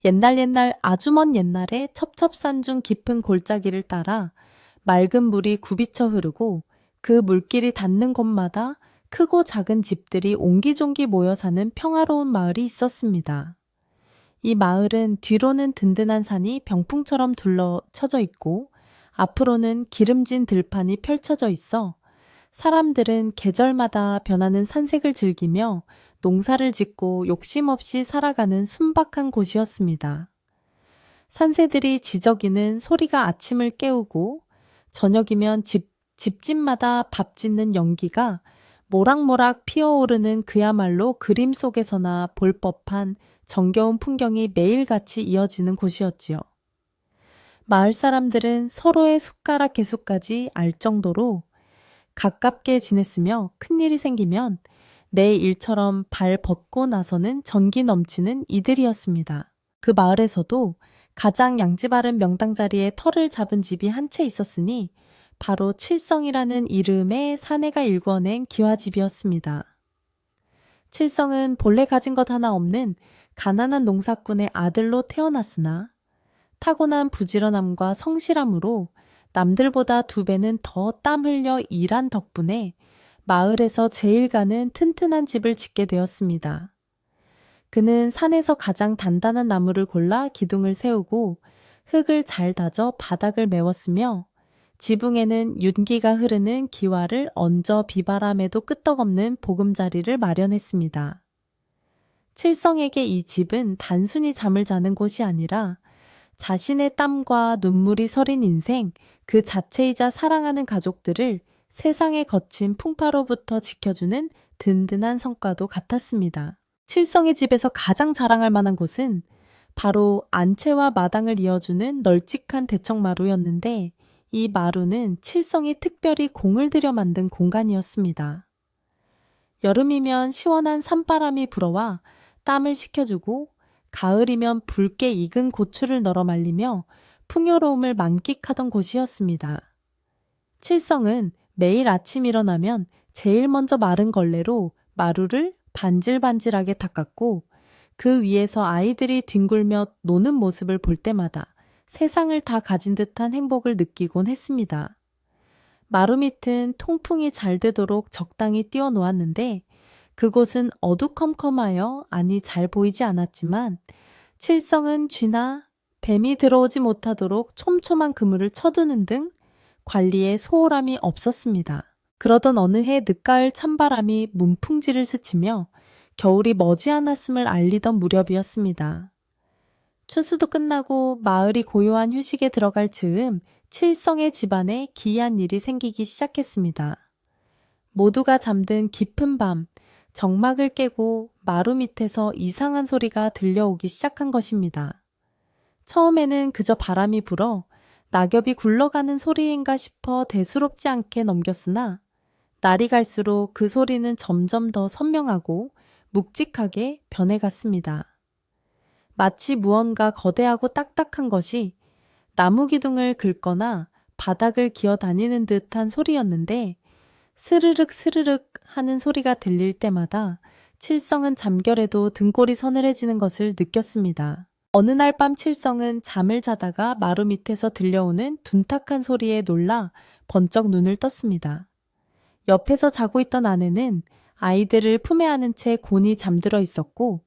옛날 아주 먼 옛날에 첩첩산중 깊은 골짜기를 따라 맑은 물이 굽이쳐 흐르고 그 물길이 닿는 곳마다 크고 작은 집들이 옹기종기 모여 사는 평화로운 마을이 있었습니다. 이 마을은 뒤로는 든든한 산이 병풍처럼 둘러쳐져 있고 앞으로는 기름진 들판이 펼쳐져 있어 사람들은 계절마다 변하는 산색을 즐기며 농사를 짓고 욕심 없이 살아가는 순박한 곳이었습니다. 산새들이 지저귀는 소리가 아침을 깨우고 저녁이면 집집마다 밥 짓는 연기가 모락모락 피어오르는 그야말로 그림 속에서나 볼 법한 정겨운 풍경이 매일같이 이어지는 곳이었지요. 마을 사람들은 서로의 숟가락 개수까지 알 정도로 가깝게 지냈으며 큰일이 생기면 내 일처럼 발 벗고 나서는 전기 넘치는 이들이었습니다. 그 마을에서도 가장 양지 바른 명당 자리에 터를 잡은 집이 한 채 있었으니 바로 칠성이라는 이름의 사내가 일궈낸 기와집이었습니다. 칠성은 본래 가진 것 하나 없는 가난한 농사꾼의 아들로 태어났으나 타고난 부지런함과 성실함으로 남들보다 2배는 더 땀 흘려 일한 덕분에 마을에서 제일 가는 튼튼한 집을 짓게 되었습니다. 그는 산에서 가장 단단한 나무를 골라 기둥을 세우고 흙을 잘 다져 바닥을 메웠으며 지붕에는 윤기가 흐르는 기와를 얹어 비바람에도 끄떡없는 보금자리를 마련했습니다. 칠성에게 이 집은 단순히 잠을 자는 곳이 아니라 자신의 땀과 눈물이 서린 인생 그 자체이자 사랑하는 가족들을 세상의 거친 풍파로부터 지켜주는 든든한 성과도 같았습니다. 칠성의 집에서 가장 자랑할 만한 곳은 바로 안채와 마당을 이어주는 널찍한 대청마루였는데 이 마루는 칠성이 특별히 공을 들여 만든 공간이었습니다. 여름이면 시원한 산바람이 불어와 땀을 식혀주고 가을이면 붉게 익은 고추를 널어 말리며 풍요로움을 만끽하던 곳이었습니다. 칠성은 매일 아침 일어나면 제일 먼저 마른 걸레로 마루를 반질반질하게 닦았고 그 위에서 아이들이 뒹굴며 노는 모습을 볼 때마다 세상을 다 가진 듯한 행복을 느끼곤 했습니다. 마루 밑은 통풍이 잘 되도록 적당히 띄워 놓았는데 그곳은 어두컴컴하여 안이 잘 보이지 않았지만 칠성은 쥐나 뱀이 들어오지 못하도록 촘촘한 그물을 쳐두는 등 관리에 소홀함이 없었습니다. 그러던 어느 해 늦가을 찬바람이 문풍지를 스치며 겨울이 머지않았음을 알리던 무렵이었습니다. 추수도 끝나고 마을이 고요한 휴식에 들어갈 즈음 칠성의 집안에 기이한 일이 생기기 시작했습니다. 모두가 잠든 깊은 밤, 정막을 깨고 마루 밑에서 이상한 소리가 들려오기 시작한 것입니다. 처음에는 그저 바람이 불어 낙엽이 굴러가는 소리인가 싶어 대수롭지 않게 넘겼으나 날이 갈수록 그 소리는 점점 더 선명하고 묵직하게 변해갔습니다. 마치 무언가 거대하고 딱딱한 것이 나무 기둥을 긁거나 바닥을 기어다니는 듯한 소리였는데 스르륵 스르륵 하는 소리가 들릴 때마다 칠성은 잠결에도 등골이 서늘해지는 것을 느꼈습니다. 어느 날 밤 칠성은 잠을 자다가 마루 밑에서 들려오는 둔탁한 소리에 놀라 번쩍 눈을 떴습니다. 옆에서 자고 있던 아내는 아이들을 품에 안은 채 곤히 잠들어 있었고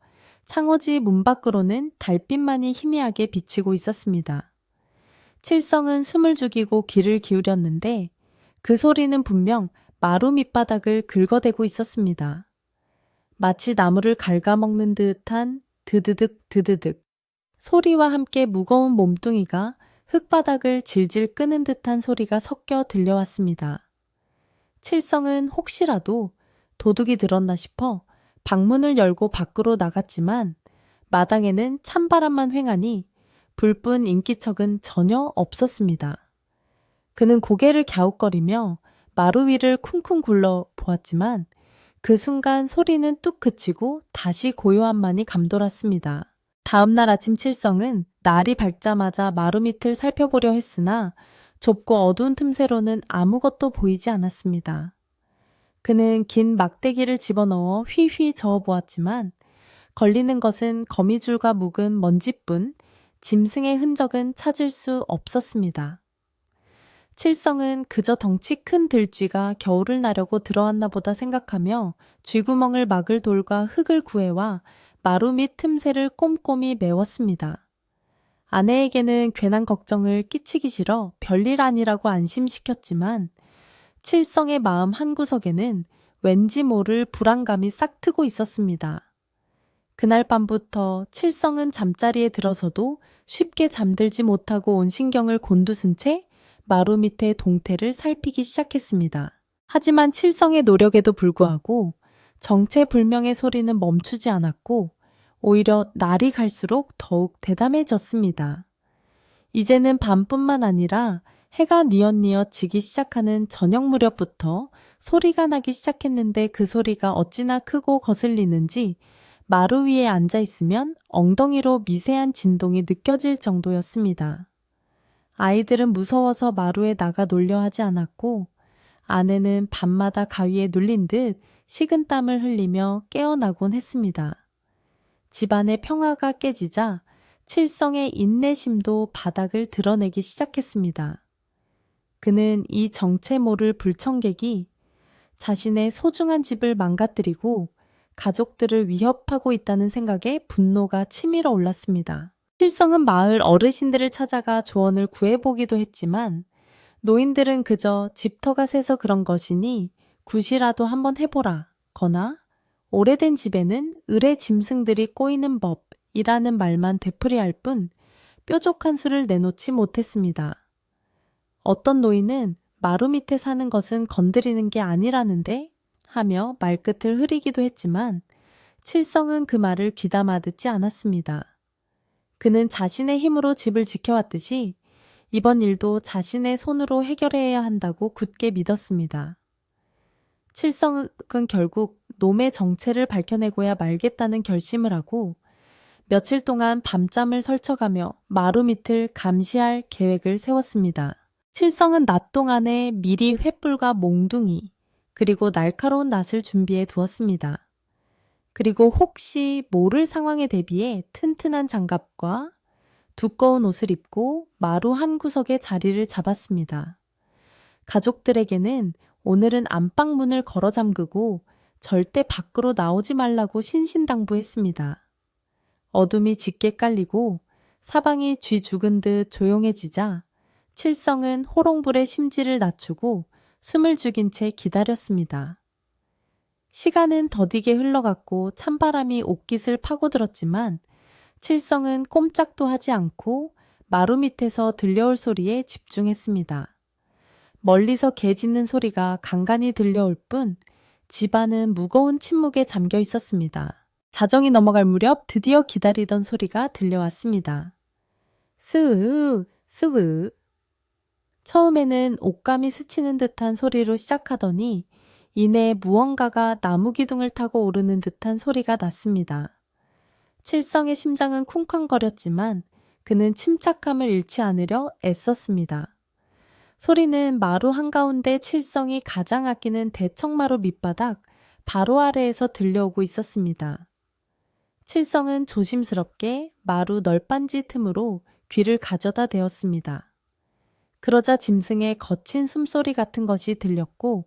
창호지 문 밖으로는 달빛만이 희미하게 비치고 있었습니다. 칠성은 숨을 죽이고 귀를 기울였는데 그 소리는 분명 마루 밑바닥을 긁어대고 있었습니다. 마치 나무를 갉아먹는 듯한 드드득 드드득 소리와 함께 무거운 몸뚱이가 흙바닥을 질질 끄는 듯한 소리가 섞여 들려왔습니다. 칠성은 혹시라도 도둑이 들었나 싶어 방문을 열고 밖으로 나갔지만 마당에는 찬바람만 횡하니 불뿐 인기척은 전혀 없었습니다. 그는 고개를 갸웃거리며 마루 위를 쿵쿵 굴러 보았지만 그 순간 소리는 뚝 그치고 다시 고요함만이 감돌았습니다. 다음 날 아침 칠성은 날이 밝자마자 마루 밑을 살펴보려 했으나 좁고 어두운 틈새로는 아무것도 보이지 않았습니다. 그는 긴 막대기를 집어넣어 휘휘 저어 보았지만 걸리는 것은 거미줄과 묵은 먼지뿐 짐승의 흔적은 찾을 수 없었습니다. 칠성은 그저 덩치 큰 들쥐가 겨울을 나려고 들어왔나 보다 생각하며 쥐구멍을 막을 돌과 흙을 구해와 마루 밑 틈새를 꼼꼼히 메웠습니다. 아내에게는 괜한 걱정을 끼치기 싫어 별일 아니라고 안심시켰지만 칠성의 마음 한구석에는 왠지 모를 불안감이 싹트고 있었습니다. 그날 밤부터 칠성은 잠자리에 들어서도 쉽게 잠들지 못하고 온 신경을 곤두순 채 마루 밑의 동태를 살피기 시작했습니다. 하지만 칠성의 노력에도 불구하고 정체불명의 소리는 멈추지 않았고 오히려 날이 갈수록 더욱 대담해졌습니다. 이제는 밤뿐만 아니라 해가 뉘엿뉘엿 지기 시작하는 저녁 무렵부터 소리가 나기 시작했는데 그 소리가 어찌나 크고 거슬리는지 마루 위에 앉아 있으면 엉덩이로 미세한 진동이 느껴질 정도였습니다. 아이들은 무서워서 마루에 나가 놀려 하지 않았고 아내는 밤마다 가위에 눌린 듯 식은땀을 흘리며 깨어나곤 했습니다. 집안의 평화가 깨지자 칠성의 인내심도 바닥을 드러내기 시작했습니다. 그는 이 정체 모를 불청객이 자신의 소중한 집을 망가뜨리고 가족들을 위협하고 있다는 생각에 분노가 치밀어 올랐습니다. 칠성은 마을 어르신들을 찾아가 조언을 구해보기도 했지만 노인들은 그저 집터가 새서 그런 것이니 굿이라도 한번 해보라 거나 오래된 집에는 을의 짐승들이 꼬이는 법이라는 말만 되풀이할 뿐 뾰족한 수를 내놓지 못했습니다. 어떤 노인은 마루 밑에 사는 것은 건드리는 게 아니라는데 하며 말끝을 흐리기도 했지만 칠성은 그 말을 귀담아 듣지 않았습니다. 그는 자신의 힘으로 집을 지켜왔듯이 이번 일도 자신의 손으로 해결해야 한다고 굳게 믿었습니다. 칠성은 결국 놈의 정체를 밝혀내고야 말겠다는 결심을 하고 며칠 동안 밤잠을 설쳐가며 마루 밑을 감시할 계획을 세웠습니다. 칠성은 낮 동안에 미리 횃불과 몽둥이 그리고 날카로운 낫을 준비해 두었습니다. 그리고 혹시 모를 상황에 대비해 튼튼한 장갑과 두꺼운 옷을 입고 마루 한 구석에 자리를 잡았습니다. 가족들에게는 오늘은 안방문을 걸어 잠그고 절대 밖으로 나오지 말라고 신신당부했습니다. 어둠이 짙게 깔리고 사방이 쥐 죽은 듯 조용해지자 칠성은 호롱불의 심지를 낮추고 숨을 죽인 채 기다렸습니다. 시간은 더디게 흘러갔고 찬바람이 옷깃을 파고들었지만 칠성은 꼼짝도 하지 않고 마루 밑에서 들려올 소리에 집중했습니다. 멀리서 개 짖는 소리가 간간히 들려올 뿐 집안은 무거운 침묵에 잠겨 있었습니다. 자정이 넘어갈 무렵 드디어 기다리던 소리가 들려왔습니다. 스으, 스으. 처음에는 옷감이 스치는 듯한 소리로 시작하더니 이내 무언가가 나무 기둥을 타고 오르는 듯한 소리가 났습니다. 칠성의 심장은 쿵쾅거렸지만 그는 침착함을 잃지 않으려 애썼습니다. 소리는 마루 한가운데 칠성이 가장 아끼는 대청마루 밑바닥 바로 아래에서 들려오고 있었습니다. 칠성은 조심스럽게 마루 널빤지 틈으로 귀를 가져다 대었습니다. 그러자 짐승의 거친 숨소리 같은 것이 들렸고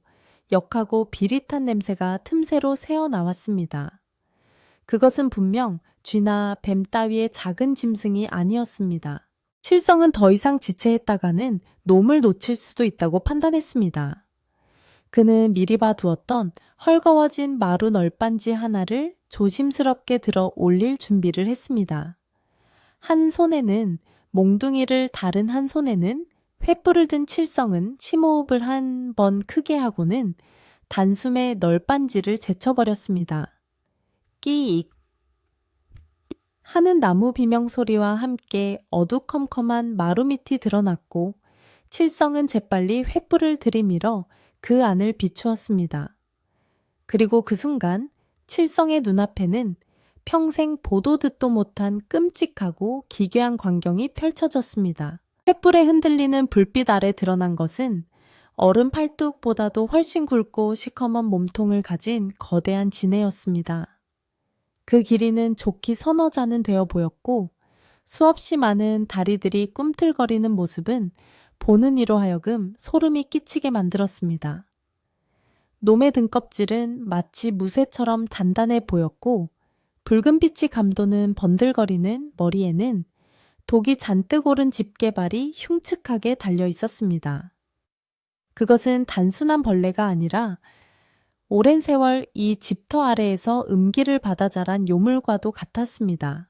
역하고 비릿한 냄새가 틈새로 새어나왔습니다. 그것은 분명 쥐나 뱀 따위의 작은 짐승이 아니었습니다. 칠성은 더 이상 지체했다가는 놈을 놓칠 수도 있다고 판단했습니다. 그는 미리 봐두었던 헐거워진 마루 널빤지 하나를 조심스럽게 들어 올릴 준비를 했습니다. 한 손에는 몽둥이를 다른 한 손에는 횃불을 든 칠성은 심호흡을 한 번 크게 하고는 단숨에 널빤지를 제쳐버렸습니다. 끼익 하는 나무 비명 소리와 함께 어두컴컴한 마루 밑이 드러났고 칠성은 재빨리 횃불을 들이밀어 그 안을 비추었습니다. 그리고 그 순간 칠성의 눈앞에는 평생 보도 듣도 못한 끔찍하고 기괴한 광경이 펼쳐졌습니다. 횃불에 흔들리는 불빛 아래 드러난 것은 어른 팔뚝보다도 훨씬 굵고 시커먼 몸통을 가진 거대한 지네였습니다. 그 길이는 좋기 서너 자는 되어 보였고 수없이 많은 다리들이 꿈틀거리는 모습은 보는 이로 하여금 소름이 끼치게 만들었습니다. 놈의 등껍질은 마치 무쇠처럼 단단해 보였고 붉은 빛이 감도는 번들거리는 머리에는 독이 잔뜩 오른 집게발이 흉측하게 달려 있었습니다. 그것은 단순한 벌레가 아니라 오랜 세월 이 집터 아래에서 음기를 받아 자란 요물과도 같았습니다.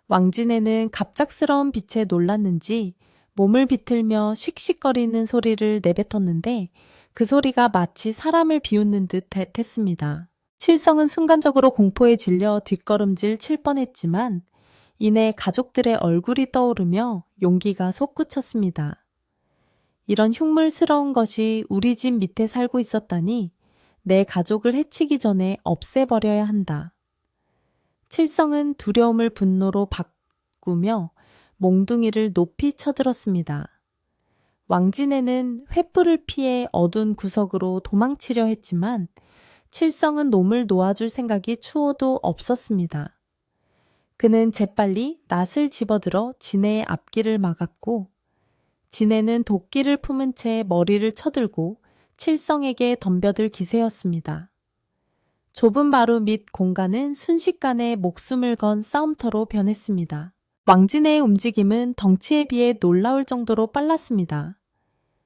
왕진에는 갑작스러운 빛에 놀랐는지 몸을 비틀며 씩씩거리는 소리를 내뱉었는데 그 소리가 마치 사람을 비웃는 듯 했습니다. 칠성은 순간적으로 공포에 질려 뒷걸음질 칠 뻔했지만 이내 가족들의 얼굴이 떠오르며 용기가 솟구쳤습니다. 이런 흉물스러운 것이 우리 집 밑에 살고 있었다니 내 가족을 해치기 전에 없애버려야 한다. 칠성은 두려움을 분노로 바꾸며 몽둥이를 높이 쳐들었습니다. 왕진에는 횃불을 피해 어두운 구석으로 도망치려 했지만 칠성은 놈을 놓아줄 생각이 추호도 없었습니다. 그는 재빨리 낫을 집어들어 진해의 앞길을 막았고 진해는 도끼를 품은 채 머리를 쳐들고 칠성에게 덤벼들 기세였습니다. 좁은 마루 및 공간은 순식간에 목숨을 건 싸움터로 변했습니다. 왕진해의 움직임은 덩치에 비해 놀라울 정도로 빨랐습니다.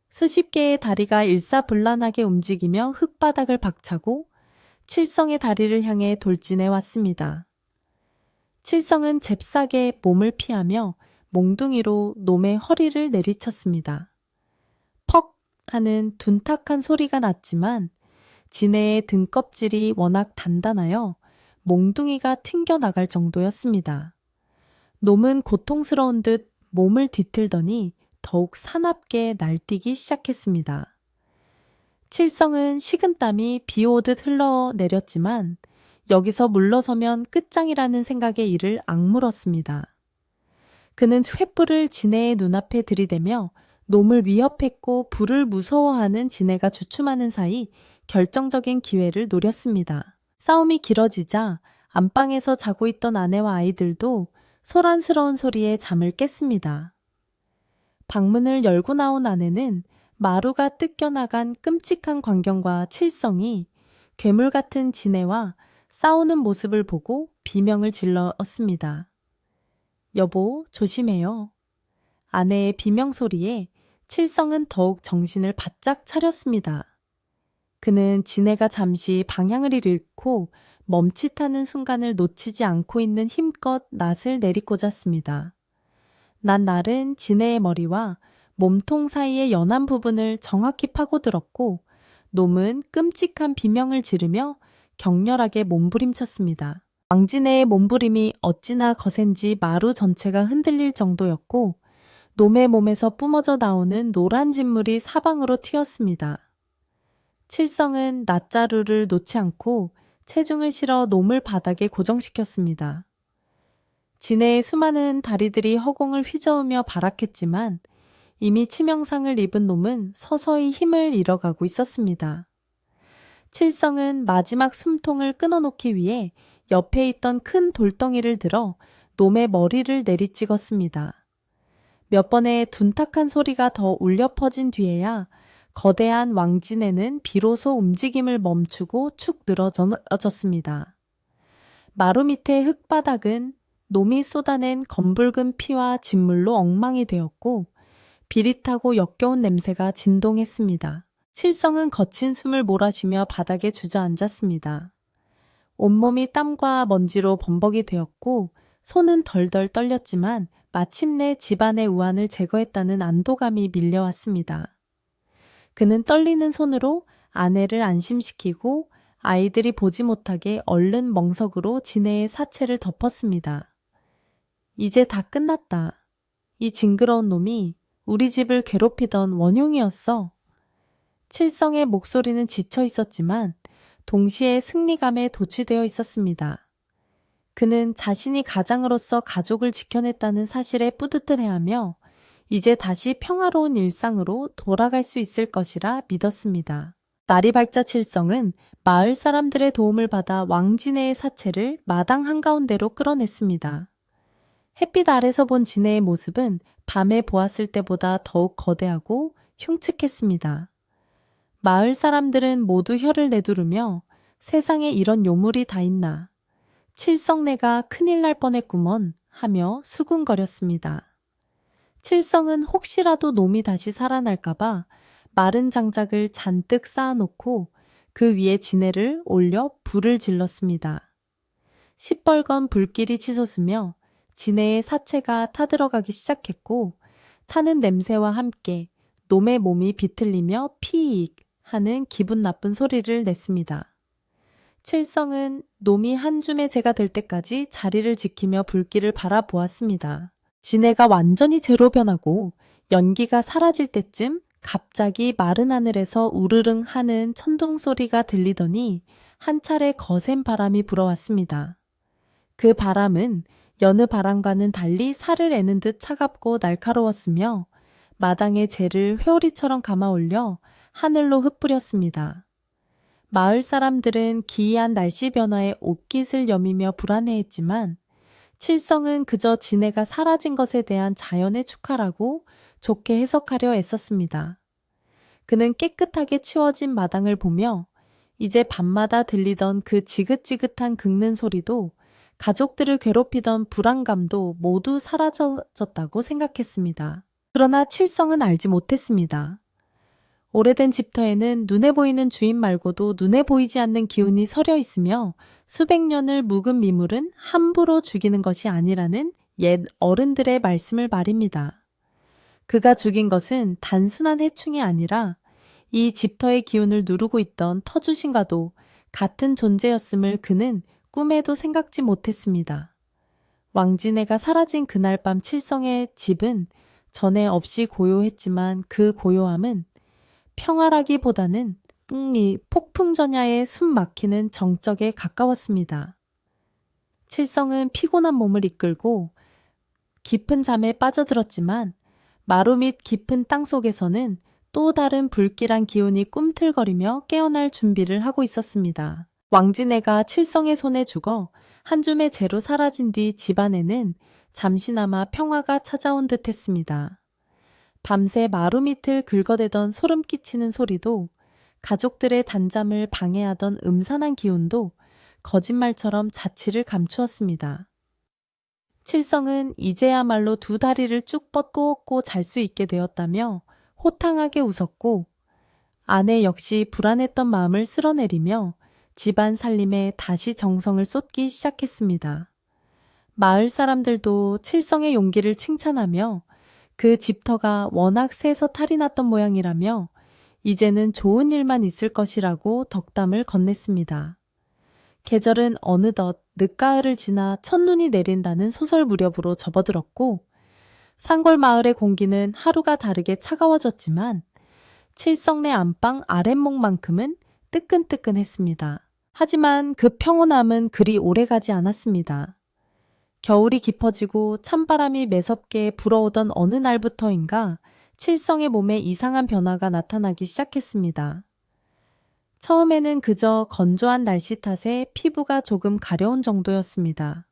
수십 개의 다리가 일사불란하게 움직이며 흙바닥을 박차고 칠성의 다리를 향해 돌진해 왔습니다. 칠성은 잽싸게 몸을 피하며 몽둥이로 놈의 허리를 내리쳤습니다. 퍽 하는 둔탁한 소리가 났지만 진해의 등껍질이 워낙 단단하여 몽둥이가 튕겨나갈 정도였습니다. 놈은 고통스러운 듯 몸을 뒤틀더니 더욱 사납게 날뛰기 시작했습니다. 칠성은 식은땀이 비 오듯 흘러내렸지만 여기서 물러서면 끝장이라는 생각에 이를 악물었습니다. 그는 횃불을 진해의 눈앞에 들이대며 놈을 위협했고 불을 무서워하는 진해가 주춤하는 사이 결정적인 기회를 노렸습니다. 싸움이 길어지자 안방에서 자고 있던 아내와 아이들도 소란스러운 소리에 잠을 깼습니다. 방문을 열고 나온 아내는 마루가 뜯겨나간 끔찍한 광경과 칠성이 괴물 같은 진해와 싸우는 모습을 보고 비명을 질렀습니다. 여보, 조심해요. 아내의 비명 소리에 칠성은 더욱 정신을 바짝 차렸습니다. 그는 진해가 잠시 방향을 잃고 멈칫하는 순간을 놓치지 않고 있는 힘껏 낫을 내리꽂았습니다. 낫은 진해의 머리와 몸통 사이의 연한 부분을 정확히 파고들었고 놈은 끔찍한 비명을 지르며 격렬하게 몸부림쳤습니다. 왕진해의 몸부림이 어찌나 거센지 마루 전체가 흔들릴 정도였고 놈의 몸에서 뿜어져 나오는 노란 진물이 사방으로 튀었습니다. 칠성은 낫자루를 놓지 않고 체중을 실어 놈을 바닥에 고정시켰습니다. 진해의 수많은 다리들이 허공을 휘저으며 발악했지만 이미 치명상을 입은 놈은 서서히 힘을 잃어가고 있었습니다. 칠성은 마지막 숨통을 끊어놓기 위해 옆에 있던 큰 돌덩이를 들어 놈의 머리를 내리찍었습니다. 몇 번의 둔탁한 소리가 더 울려 퍼진 뒤에야 거대한 왕진해는 비로소 움직임을 멈추고 축 늘어졌습니다. 마루 밑의 흙바닥은 놈이 쏟아낸 검붉은 피와 진물로 엉망이 되었고 비릿하고 역겨운 냄새가 진동했습니다. 칠성은 거친 숨을 몰아쉬며 바닥에 주저앉았습니다. 온몸이 땀과 먼지로 범벅이 되었고 손은 덜덜 떨렸지만 마침내 집안의 우환을 제거했다는 안도감이 밀려왔습니다. 그는 떨리는 손으로 아내를 안심시키고 아이들이 보지 못하게 얼른 멍석으로 진해의 사체를 덮었습니다. 이제 다 끝났다. 이 징그러운 놈이 우리 집을 괴롭히던 원흉이었어. 칠성의 목소리는 지쳐 있었지만 동시에 승리감에 도취되어 있었습니다. 그는 자신이 가장으로서 가족을 지켜냈다는 사실에 뿌듯해하며 이제 다시 평화로운 일상으로 돌아갈 수 있을 것이라 믿었습니다. 날이 밝자 칠성은 마을 사람들의 도움을 받아 왕진해의 사체를 마당 한가운데로 끌어냈습니다. 햇빛 아래서 본 진해의 모습은 밤에 보았을 때보다 더욱 거대하고 흉측했습니다. 마을 사람들은 모두 혀를 내두르며 세상에 이런 요물이 다 있나. 칠성내가 큰일 날 뻔했구먼 하며 수군거렸습니다. 칠성은 혹시라도 놈이 다시 살아날까봐 마른 장작을 잔뜩 쌓아놓고 그 위에 진해를 올려 불을 질렀습니다. 시뻘건 불길이 치솟으며 진해의 사체가 타들어가기 시작했고 타는 냄새와 함께 놈의 몸이 비틀리며 피익 하는 기분 나쁜 소리를 냈습니다. 칠성은 놈이 한 줌의 재가 될 때까지 자리를 지키며 불길을 바라보았습니다. 진해가 완전히 재로 변하고 연기가 사라질 때쯤 갑자기 마른 하늘에서 우르릉 하는 천둥 소리가 들리더니 한 차례 거센 바람이 불어왔습니다. 그 바람은 여느 바람과는 달리 살을 애는 듯 차갑고 날카로웠으며 마당에 재를 회오리처럼 감아 올려 하늘로 흩뿌렸습니다. 마을 사람들은 기이한 날씨 변화에 옷깃을 여미며 불안해했지만 칠성은 그저 진해가 사라진 것에 대한 자연의 축하라고 좋게 해석하려 애썼습니다. 그는 깨끗하게 치워진 마당을 보며 이제 밤마다 들리던 그 지긋지긋한 긁는 소리도 가족들을 괴롭히던 불안감도 모두 사라졌다고 생각했습니다. 그러나 칠성은 알지 못했습니다. 오래된 집터에는 눈에 보이는 주인 말고도 눈에 보이지 않는 기운이 서려 있으며 수백 년을 묵은 미물은 함부로 죽이는 것이 아니라는 옛 어른들의 말씀을 말입니다. 그가 죽인 것은 단순한 해충이 아니라 이 집터의 기운을 누르고 있던 터주신과도 같은 존재였음을 그는 꿈에도 생각지 못했습니다. 왕진해가 사라진 그날 밤 칠성의 집은 전에 없이 고요했지만 그 고요함은 평화라기보다는 폭풍전야에 숨 막히는 정적에 가까웠습니다. 칠성은 피곤한 몸을 이끌고 깊은 잠에 빠져들었지만 마루 밑 깊은 땅 속에서는 또 다른 불길한 기운이 꿈틀거리며 깨어날 준비를 하고 있었습니다. 왕진해가 칠성의 손에 죽어 한 줌의 재로 사라진 뒤 집안에는 잠시나마 평화가 찾아온 듯 했습니다. 밤새 마루 밑을 긁어대던 소름 끼치는 소리도 가족들의 단잠을 방해하던 음산한 기운도 거짓말처럼 자취를 감추었습니다. 칠성은 이제야말로 두 다리를 쭉 뻗고 잘 수 있게 되었다며 호탕하게 웃었고 아내 역시 불안했던 마음을 쓸어내리며 집안 살림에 다시 정성을 쏟기 시작했습니다. 마을 사람들도 칠성의 용기를 칭찬하며 그 집터가 워낙 세서 탈이 났던 모양이라며 이제는 좋은 일만 있을 것이라고 덕담을 건넸습니다. 계절은 어느덧 늦가을을 지나 첫눈이 내린다는 소설 무렵으로 접어들었고 산골 마을의 공기는 하루가 다르게 차가워졌지만 칠성내 안방 아랫목만큼은 뜨끈뜨끈했습니다. 하지만 그 평온함은 그리 오래가지 않았습니다. 겨울이 깊어지고 찬바람이 매섭게 불어오던 어느 날부터인가 칠성의 몸에 이상한 변화가 나타나기 시작했습니다. 처음에는 그저 건조한 날씨 탓에 피부가 조금 가려운 정도였습니다.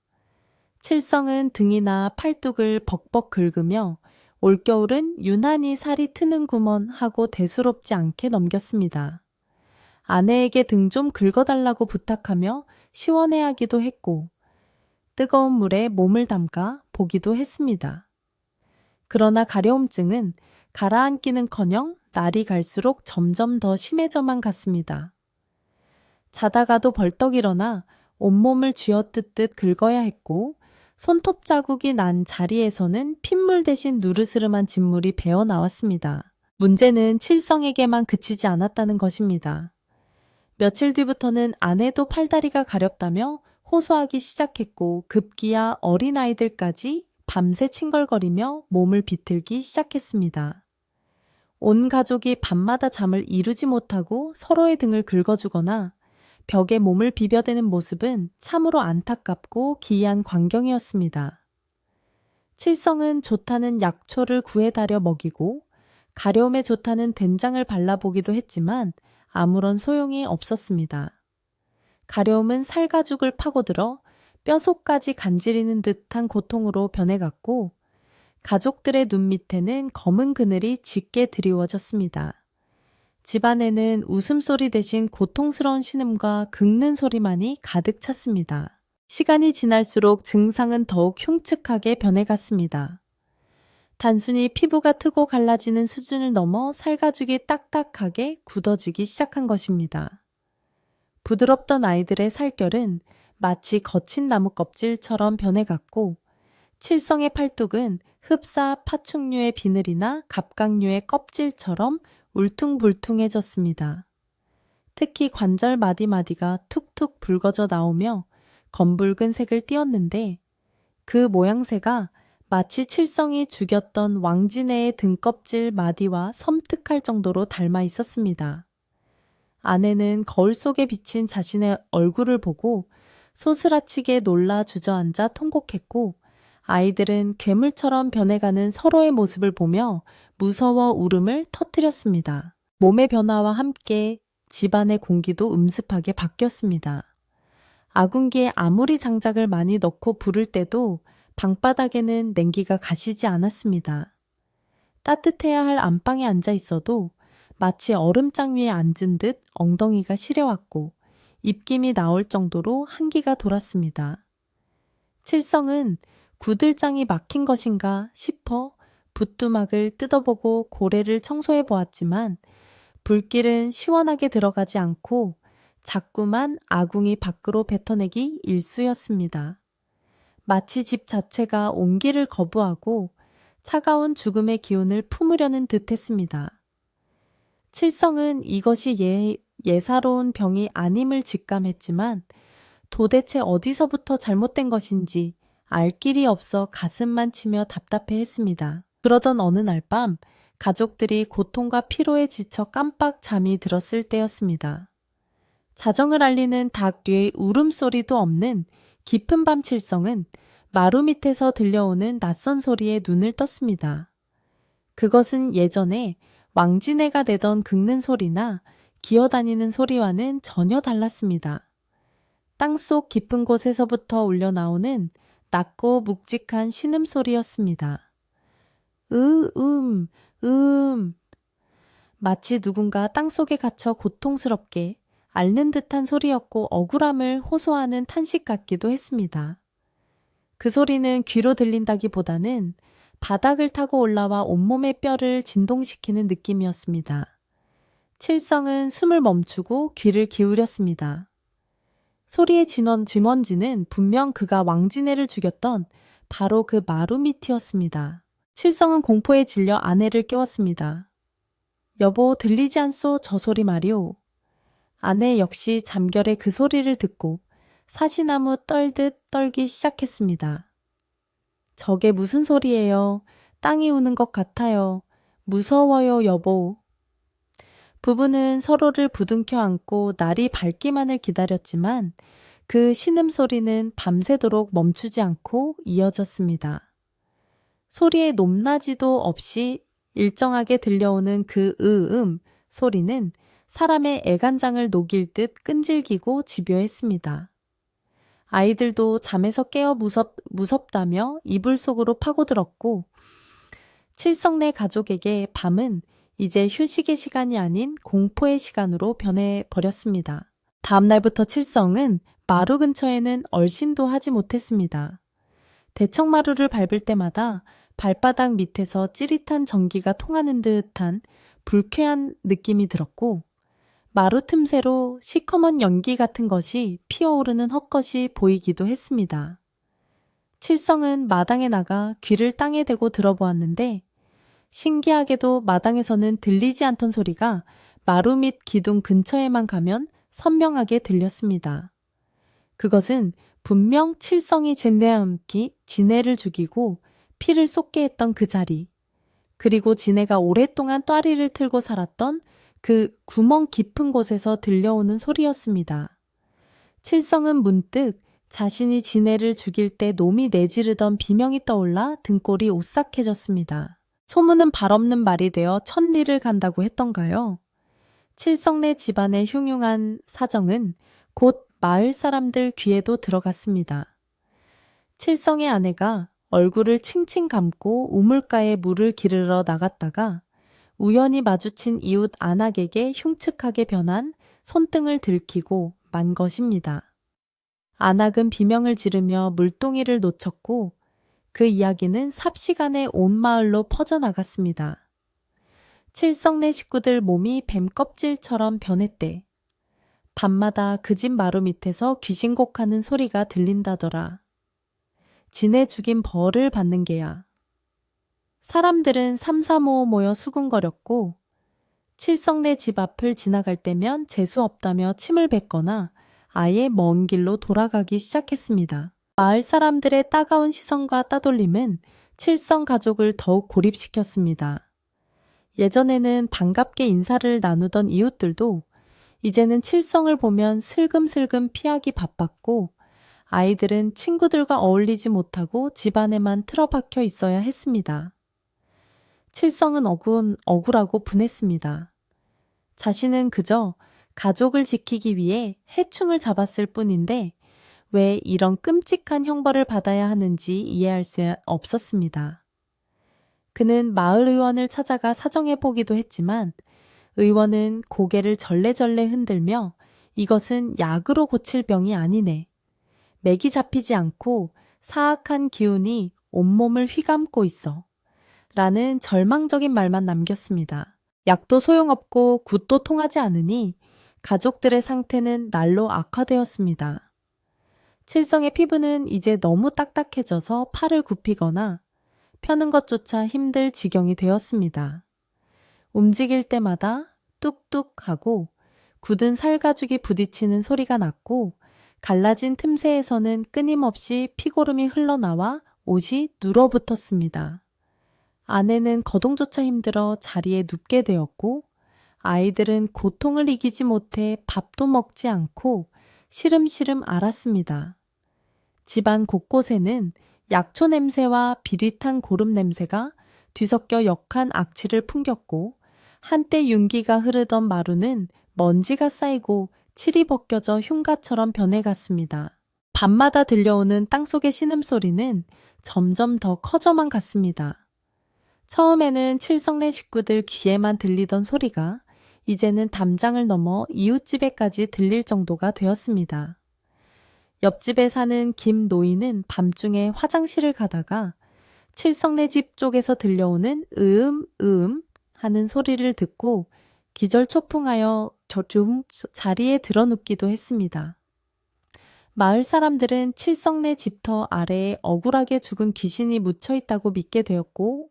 칠성은 등이나 팔뚝을 벅벅 긁으며 올겨울은 유난히 살이 트는구먼 하고 대수롭지 않게 넘겼습니다. 아내에게 등 좀 긁어달라고 부탁하며 시원해하기도 했고 뜨거운 물에 몸을 담가 보기도 했습니다. 그러나 가려움증은 가라앉기는커녕 날이 갈수록 점점 더 심해져만 갔습니다. 자다가도 벌떡 일어나 온몸을 쥐어뜯듯 긁어야 했고 손톱 자국이 난 자리에서는 핏물 대신 누르스름한 진물이 배어 나왔습니다. 문제는 칠성에게만 그치지 않았다는 것입니다. 며칠 뒤부터는 아내도 팔다리가 가렵다며 호소하기 시작했고 급기야 어린아이들까지 밤새 칭걸거리며 몸을 비틀기 시작했습니다. 온 가족이 밤마다 잠을 이루지 못하고 서로의 등을 긁어주거나 벽에 몸을 비벼대는 모습은 참으로 안타깝고 기이한 광경이었습니다. 칠성은 좋다는 약초를 구해다려 먹이고 가려움에 좋다는 된장을 발라보기도 했지만 아무런 소용이 없었습니다. 가려움은 살가죽을 파고들어 뼈속까지 간지리는 듯한 고통으로 변해갔고 가족들의 눈 밑에는 검은 그늘이 짙게 드리워졌습니다. 집안에는 웃음소리 대신 고통스러운 신음과 긁는 소리만이 가득 찼습니다. 시간이 지날수록 증상은 더욱 흉측하게 변해갔습니다. 단순히 피부가 트고 갈라지는 수준을 넘어 살가죽이 딱딱하게 굳어지기 시작한 것입니다. 부드럽던 아이들의 살결은 마치 거친 나무 껍질처럼 변해갔고 칠성의 팔뚝은 흡사 파충류의 비늘이나 갑각류의 껍질처럼 울퉁불퉁해졌습니다. 특히 관절 마디마디가 툭툭 붉어져 나오며 검붉은 색을 띠었는데 그 모양새가 마치 칠성이 죽였던 왕진해의 등껍질 마디와 섬뜩할 정도로 닮아 있었습니다. 아내는 거울 속에 비친 자신의 얼굴을 보고 소스라치게 놀라 주저앉아 통곡했고 아이들은 괴물처럼 변해가는 서로의 모습을 보며 무서워 울음을 터뜨렸습니다. 몸의 변화와 함께 집안의 공기도 음습하게 바뀌었습니다. 아궁기에 아무리 장작을 많이 넣고 부를 때도 방바닥에는 냉기가 가시지 않았습니다. 따뜻해야 할 안방에 앉아 있어도 마치 얼음장 위에 앉은 듯 엉덩이가 시려왔고 입김이 나올 정도로 한기가 돌았습니다. 칠성은 구들장이 막힌 것인가 싶어 붓두막을 뜯어보고 고래를 청소해 보았지만 불길은 시원하게 들어가지 않고 자꾸만 아궁이 밖으로 뱉어내기 일쑤였습니다. 마치 집 자체가 온기를 거부하고 차가운 죽음의 기운을 품으려는 듯했습니다. 칠성은 이것이 예사로운 병이 아님을 직감했지만 도대체 어디서부터 잘못된 것인지 알 길이 없어 가슴만 치며 답답해했습니다. 그러던 어느 날 밤 가족들이 고통과 피로에 지쳐 깜빡 잠이 들었을 때였습니다. 자정을 알리는 닭 뒤의 울음소리도 없는 깊은 밤 칠성은 마루 밑에서 들려오는 낯선 소리에 눈을 떴습니다. 그것은 예전에 왕진해가 내던 긁는 소리나 기어다니는 소리와는 전혀 달랐습니다. 땅속 깊은 곳에서부터 울려나오는 낮고 묵직한 신음소리였습니다. 마치 누군가 땅속에 갇혀 고통스럽게 앓는 듯한 소리였고 억울함을 호소하는 탄식 같기도 했습니다. 그 소리는 귀로 들린다기보다는 바닥을 타고 올라와 온몸의 뼈를 진동시키는 느낌이었습니다. 칠성은 숨을 멈추고 귀를 기울였습니다. 소리의 진원지는 분명 그가 왕진해를 죽였던 바로 그 마루 밑이었습니다. 칠성은 공포에 질려 아내를 깨웠습니다. 여보, 들리지 않소 저 소리 말이오. 아내 역시 잠결에 그 소리를 듣고 사시나무 떨듯 떨기 시작했습니다. 저게 무슨 소리예요? 땅이 우는 것 같아요. 무서워요, 여보. 부부는 서로를 부둥켜 안고 날이 밝기만을 기다렸지만 그 신음소리는 밤새도록 멈추지 않고 이어졌습니다. 소리의 높낮이도 없이 일정하게 들려오는 그 소리는 사람의 애간장을 녹일 듯 끈질기고 집요했습니다. 아이들도 잠에서 깨어 무섭다며 이불 속으로 파고들었고 칠성네 가족에게 밤은 이제 휴식의 시간이 아닌 공포의 시간으로 변해버렸습니다. 다음 날부터 칠성은 마루 근처에는 얼씬도 하지 못했습니다. 대청마루를 밟을 때마다 발바닥 밑에서 찌릿한 전기가 통하는 듯한 불쾌한 느낌이 들었고 마루 틈새로 시커먼 연기 같은 것이 피어오르는 헛것이 보이기도 했습니다. 칠성은 마당에 나가 귀를 땅에 대고 들어보았는데 신기하게도 마당에서는 들리지 않던 소리가 마루 밑 기둥 근처에만 가면 선명하게 들렸습니다. 그것은 분명 칠성이 진해를 죽이고 피를 쏟게 했던 그 자리, 그리고 진해가 오랫동안 또아리를 틀고 살았던 그 구멍 깊은 곳에서 들려오는 소리였습니다. 칠성은 문득 자신이 진해를 죽일 때 놈이 내지르던 비명이 떠올라 등골이 오싹해졌습니다. 소문은 발없는 말이 되어 천리를 간다고 했던가요? 칠성네 집안의 흉흉한 사정은 곧 마을 사람들 귀에도 들어갔습니다. 칠성의 아내가 얼굴을 칭칭 감고 우물가에 물을 기르러 나갔다가 우연히 마주친 이웃 안악에게 흉측하게 변한 손등을 들키고 만 것입니다. 안악은 비명을 지르며 물동이를 놓쳤고 그 이야기는 삽시간에 온 마을로 퍼져나갔습니다. 칠성네 식구들 몸이 뱀 껍질처럼 변했대. 밤마다 그 집 마루 밑에서 귀신곡하는 소리가 들린다더라. 지네 죽인 벌을 받는 게야. 사람들은 삼삼오오 모여 수군거렸고 칠성네 집 앞을 지나갈 때면 재수 없다며 침을 뱉거나 아예 먼 길로 돌아가기 시작했습니다. 마을 사람들의 따가운 시선과 따돌림은 칠성 가족을 더욱 고립시켰습니다. 예전에는 반갑게 인사를 나누던 이웃들도 이제는 칠성을 보면 슬금슬금 피하기 바빴고 아이들은 친구들과 어울리지 못하고 집안에만 틀어박혀 있어야 했습니다. 칠성은 억울하고 분했습니다. 자신은 그저 가족을 지키기 위해 해충을 잡았을 뿐인데 왜 이런 끔찍한 형벌을 받아야 하는지 이해할 수 없었습니다. 그는 마을 의원을 찾아가 사정해보기도 했지만 의원은 고개를 절레절레 흔들며 이것은 약으로 고칠 병이 아니네. 맥이 잡히지 않고 사악한 기운이 온몸을 휘감고 있어. 라는 절망적인 말만 남겼습니다. 약도 소용없고 굿도 통하지 않으니 가족들의 상태는 날로 악화되었습니다. 칠성의 피부는 이제 너무 딱딱해져서 팔을 굽히거나 펴는 것조차 힘들 지경이 되었습니다. 움직일 때마다 뚝뚝 하고 굳은 살가죽이 부딪히는 소리가 났고 갈라진 틈새에서는 끊임없이 피고름이 흘러나와 옷이 눌어붙었습니다. 아내는 거동조차 힘들어 자리에 눕게 되었고 아이들은 고통을 이기지 못해 밥도 먹지 않고 시름시름 앓았습니다. 집안 곳곳에는 약초 냄새와 비릿한 고름 냄새가 뒤섞여 역한 악취를 풍겼고 한때 윤기가 흐르던 마루는 먼지가 쌓이고 칠이 벗겨져 흉가처럼 변해갔습니다. 밤마다 들려오는 땅속의 신음소리는 점점 더 커져만 갔습니다. 처음에는 칠성네 식구들 귀에만 들리던 소리가 이제는 담장을 넘어 이웃집에까지 들릴 정도가 되었습니다. 옆집에 사는 김 노인은 밤중에 화장실을 가다가 칠성네 집 쪽에서 들려오는 으음 하는 소리를 듣고 기절초풍하여 좀 자리에 드러눕기도 했습니다. 마을 사람들은 칠성네 집터 아래에 억울하게 죽은 귀신이 묻혀있다고 믿게 되었고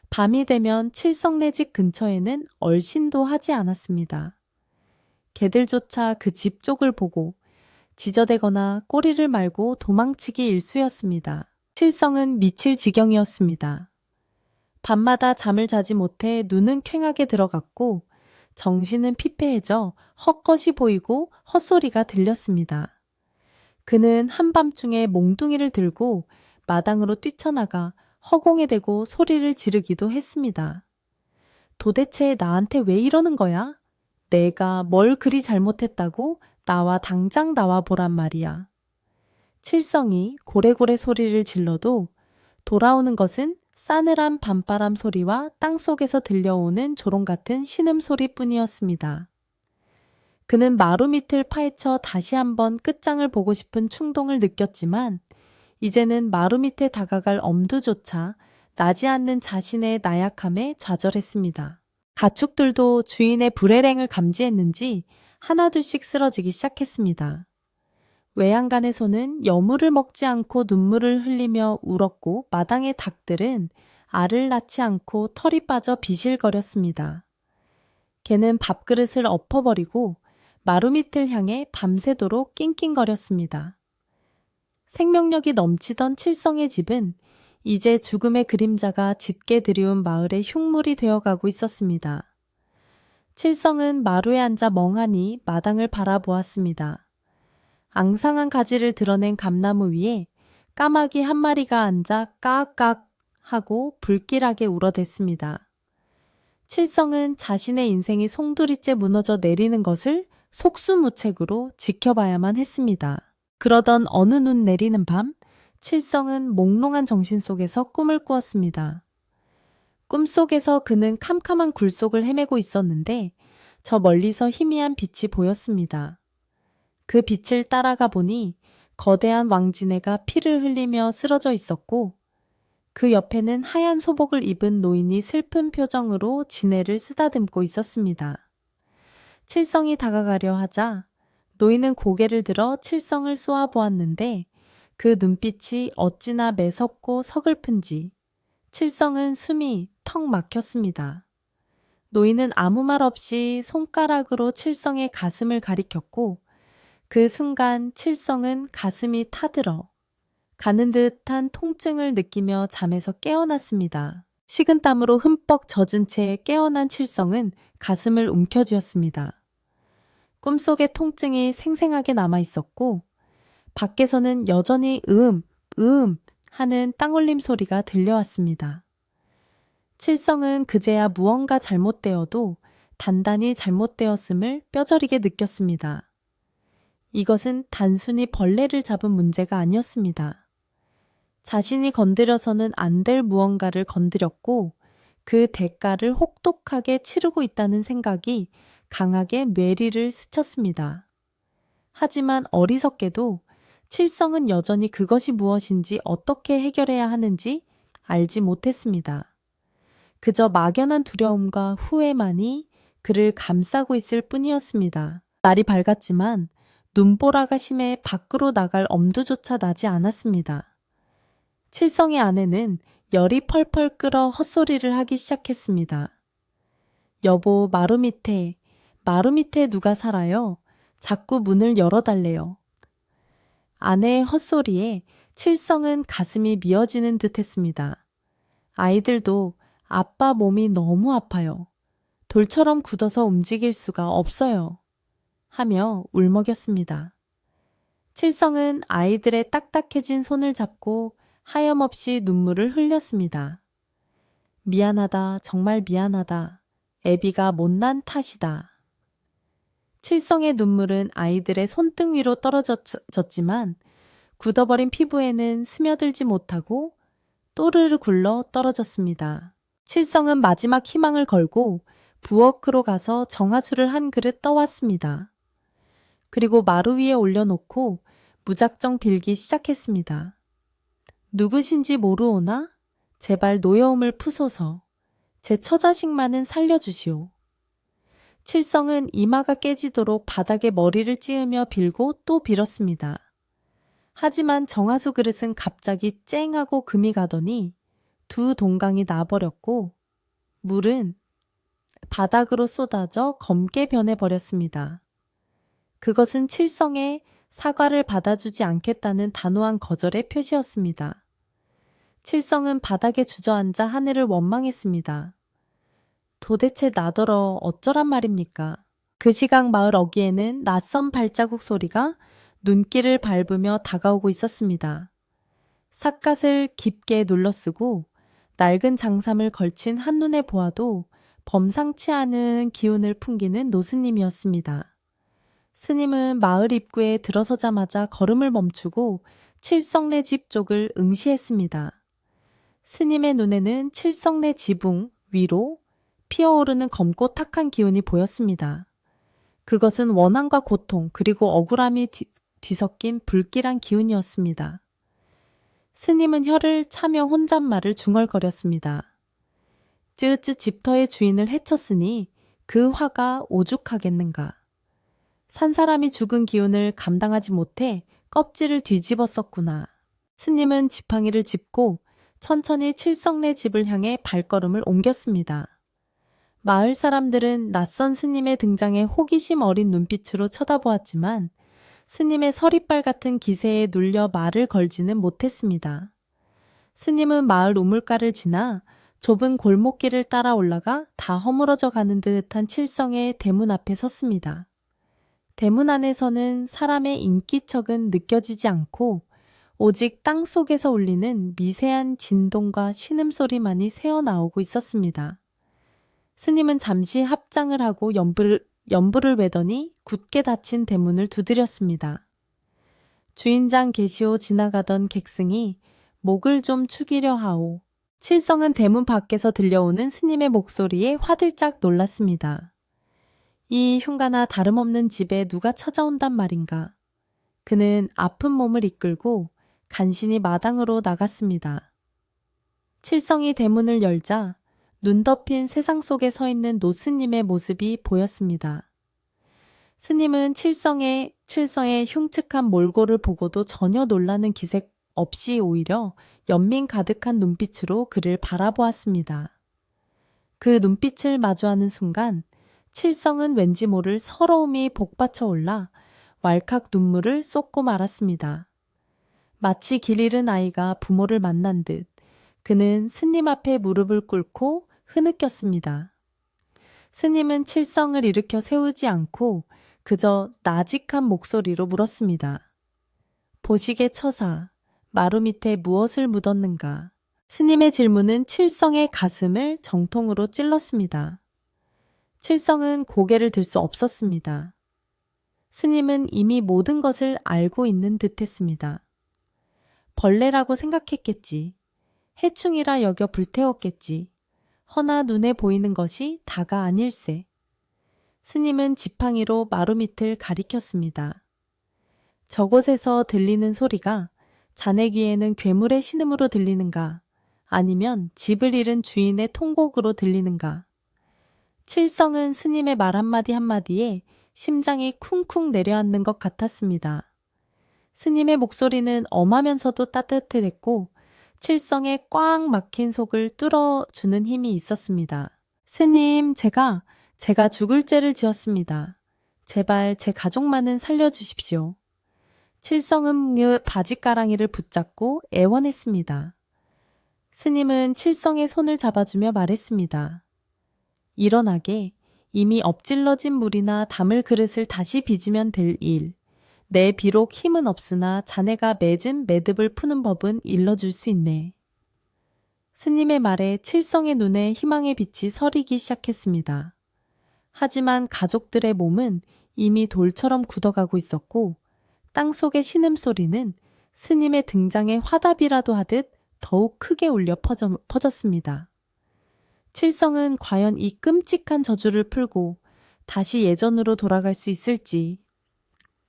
밤이 되면 칠성네 집 근처에는 얼씬도 하지 않았습니다. 개들조차 그 집 쪽을 보고 지저대거나 꼬리를 말고 도망치기 일쑤였습니다. 칠성은 미칠 지경이었습니다. 밤마다 잠을 자지 못해 눈은 퀭하게 들어갔고 정신은 피폐해져 헛것이 보이고 헛소리가 들렸습니다. 그는 한밤중에 몽둥이를 들고 마당으로 뛰쳐나가 허공에 대고 소리를 지르기도 했습니다. 도대체 나한테 왜 이러는 거야? 내가 뭘 그리 잘못했다고 나와 당장 나와보란 말이야. 칠성이 고래고래 소리를 질러도 돌아오는 것은 싸늘한 밤바람 소리와 땅속에서 들려오는 조롱같은 신음소리뿐이었습니다. 그는 마루 밑을 파헤쳐 다시 한번 끝장을 보고 싶은 충동을 느꼈지만 이제는 마루 밑에 다가갈 엄두조차 나지 않는 자신의 나약함에 좌절했습니다. 가축들도 주인의 불해랭을 감지했는지 하나둘씩 쓰러지기 시작했습니다. 외양간의 소는 여물을 먹지 않고 눈물을 흘리며 울었고 마당의 닭들은 알을 낳지 않고 털이 빠져 비실거렸습니다. 개는 밥그릇을 엎어버리고 마루 밑을 향해 밤새도록 낑낑거렸습니다. 생명력이 넘치던 칠성의 집은 이제 죽음의 그림자가 짙게 드리운 마을의 흉물이 되어가고 있었습니다. 칠성은 마루에 앉아 멍하니 마당을 바라보았습니다. 앙상한 가지를 드러낸 감나무 위에 까마귀 한 마리가 앉아 까악까악 하고 불길하게 울어댔습니다. 칠성은 자신의 인생이 송두리째 무너져 내리는 것을 속수무책으로 지켜봐야만 했습니다. 그러던 어느 눈 내리는 밤, 칠성은 몽롱한 정신 속에서 꿈을 꾸었습니다. 꿈속에서 그는 캄캄한 굴 속을 헤매고 있었는데 저 멀리서 희미한 빛이 보였습니다. 그 빛을 따라가 보니 거대한 왕지네가 피를 흘리며 쓰러져 있었고 그 옆에는 하얀 소복을 입은 노인이 슬픈 표정으로 지네를 쓰다듬고 있었습니다. 칠성이 다가가려 하자 노인은 고개를 들어 칠성을 쏘아보았는데 그 눈빛이 어찌나 매섭고 서글픈지 칠성은 숨이 턱 막혔습니다. 노인은 아무 말 없이 손가락으로 칠성의 가슴을 가리켰고 그 순간 칠성은 가슴이 타들어 가는 듯한 통증을 느끼며 잠에서 깨어났습니다. 식은땀으로 흠뻑 젖은 채 깨어난 칠성은 가슴을 움켜쥐었습니다. 꿈속의 통증이 생생하게 남아 있었고 밖에서는 여전히 하는 땅울림 소리가 들려왔습니다. 칠성은 그제야 무언가 잘못되어도 단단히 잘못되었음을 뼈저리게 느꼈습니다. 이것은 단순히 벌레를 잡은 문제가 아니었습니다. 자신이 건드려서는 안 될 무언가를 건드렸고 그 대가를 혹독하게 치르고 있다는 생각이 강하게 뇌리를 스쳤습니다. 하지만 어리석게도 칠성은 여전히 그것이 무엇인지 어떻게 해결해야 하는지 알지 못했습니다. 그저 막연한 두려움과 후회만이 그를 감싸고 있을 뿐이었습니다. 날이 밝았지만 눈보라가 심해 밖으로 나갈 엄두조차 나지 않았습니다. 칠성의 아내는 열이 펄펄 끓어 헛소리를 하기 시작했습니다. 여보, 마루 밑에 누가 살아요? 자꾸 문을 열어달래요. 아내의 헛소리에 칠성은 가슴이 미어지는 듯 했습니다. 아이들도 아빠 몸이 너무 아파요. 돌처럼 굳어서 움직일 수가 없어요. 하며 울먹였습니다. 칠성은 아이들의 딱딱해진 손을 잡고 하염없이 눈물을 흘렸습니다. 미안하다, 정말 미안하다. 애비가 못난 탓이다. 칠성의 눈물은 아이들의 손등 위로 떨어졌지만 굳어버린 피부에는 스며들지 못하고 또르르 굴러 떨어졌습니다. 칠성은 마지막 희망을 걸고 부엌으로 가서 정화수를 한 그릇 떠왔습니다. 그리고 마루 위에 올려놓고 무작정 빌기 시작했습니다. 누구신지 모르오나? 제발 노여움을 푸소서. 제 처자식만은 살려주시오. 칠성은 이마가 깨지도록 바닥에 머리를 찌으며 빌고 또 빌었습니다. 하지만 정화수 그릇은 갑자기 쨍하고 금이 가더니 두 동강이 나버렸고 물은 바닥으로 쏟아져 검게 변해버렸습니다. 그것은 칠성의 사과를 받아주지 않겠다는 단호한 거절의 표시였습니다. 칠성은 바닥에 주저앉아 하늘을 원망했습니다. 도대체 나더러 어쩌란 말입니까? 그 시각 마을 어귀에는 낯선 발자국 소리가 눈길을 밟으며 다가오고 있었습니다. 삿갓을 깊게 눌러쓰고 낡은 장삼을 걸친 한눈에 보아도 범상치 않은 기운을 풍기는 노스님이었습니다. 스님은 마을 입구에 들어서자마자 걸음을 멈추고 칠성네 집 쪽을 응시했습니다. 스님의 눈에는 칠성네 지붕 위로 피어오르는 검고 탁한 기운이 보였습니다. 그것은 원한과 고통 그리고 억울함이 뒤섞인 불길한 기운이었습니다. 스님은 혀를 차며 혼잣말을 중얼거렸습니다. 쯔쯔 집터의 주인을 해쳤으니 그 화가 오죽하겠는가. 산 사람이 죽은 기운을 감당하지 못해 껍질을 뒤집었었구나. 스님은 지팡이를 짚고 천천히 칠성네 집을 향해 발걸음을 옮겼습니다. 마을 사람들은 낯선 스님의 등장에 호기심 어린 눈빛으로 쳐다보았지만 스님의 서리빨 같은 기세에 눌려 말을 걸지는 못했습니다. 스님은 마을 우물가를 지나 좁은 골목길을 따라 올라가 다 허물어져 가는 듯한 칠성의 대문 앞에 섰습니다. 대문 안에서는 사람의 인기척은 느껴지지 않고 오직 땅 속에서 울리는 미세한 진동과 신음소리만이 새어나오고 있었습니다. 스님은 잠시 합장을 하고 연불을 외더니 굳게 닫힌 대문을 두드렸습니다. 주인장 계시오 지나가던 객승이 목을 좀 축이려 하오. 칠성은 대문 밖에서 들려오는 스님의 목소리에 화들짝 놀랐습니다. 이 흉가나 다름없는 집에 누가 찾아온단 말인가. 그는 아픈 몸을 이끌고 간신히 마당으로 나갔습니다. 칠성이 대문을 열자 눈 덮인 세상 속에 서 있는 노스님의 모습이 보였습니다. 스님은 칠성의 흉측한 몰골을 보고도 전혀 놀라는 기색 없이 오히려 연민 가득한 눈빛으로 그를 바라보았습니다. 그 눈빛을 마주하는 순간 칠성은 왠지 모를 서러움이 복받쳐 올라 왈칵 눈물을 쏟고 말았습니다. 마치 길 잃은 아이가 부모를 만난 듯 그는 스님 앞에 무릎을 꿇고 흐느꼈습니다. 스님은 칠성을 일으켜 세우지 않고 그저 나직한 목소리로 물었습니다. 보시게 처사, 마루 밑에 무엇을 묻었는가? 스님의 질문은 칠성의 가슴을 정통으로 찔렀습니다. 칠성은 고개를 들 수 없었습니다. 스님은 이미 모든 것을 알고 있는 듯했습니다. 벌레라고 생각했겠지. 해충이라 여겨 불태웠겠지. 허나 눈에 보이는 것이 다가 아닐세. 스님은 지팡이로 마루 밑을 가리켰습니다. 저곳에서 들리는 소리가 자네 귀에는 괴물의 신음으로 들리는가? 아니면 집을 잃은 주인의 통곡으로 들리는가? 칠성은 스님의 말 한마디 한마디에 심장이 쿵쿵 내려앉는 것 같았습니다. 스님의 목소리는 엄하면서도 따뜻했고 칠성의 꽉 막힌 속을 뚫어주는 힘이 있었습니다. 스님, 제가 죽을 죄를 지었습니다. 제발 제 가족만은 살려주십시오. 칠성은 그 바지가랑이를 붙잡고 애원했습니다. 스님은 칠성의 손을 잡아주며 말했습니다. 일어나게 이미 엎질러진 물이나 담을 그릇을 다시 빚으면 될 일. 내 비록 힘은 없으나 자네가 맺은 매듭을 푸는 법은 일러줄 수 있네. 스님의 말에 칠성의 눈에 희망의 빛이 서리기 시작했습니다. 하지만 가족들의 몸은 이미 돌처럼 굳어가고 있었고 땅속의 신음소리는 스님의 등장에 화답이라도 하듯 더욱 크게 울려 퍼졌습니다. 칠성은 과연 이 끔찍한 저주를 풀고 다시 예전으로 돌아갈 수 있을지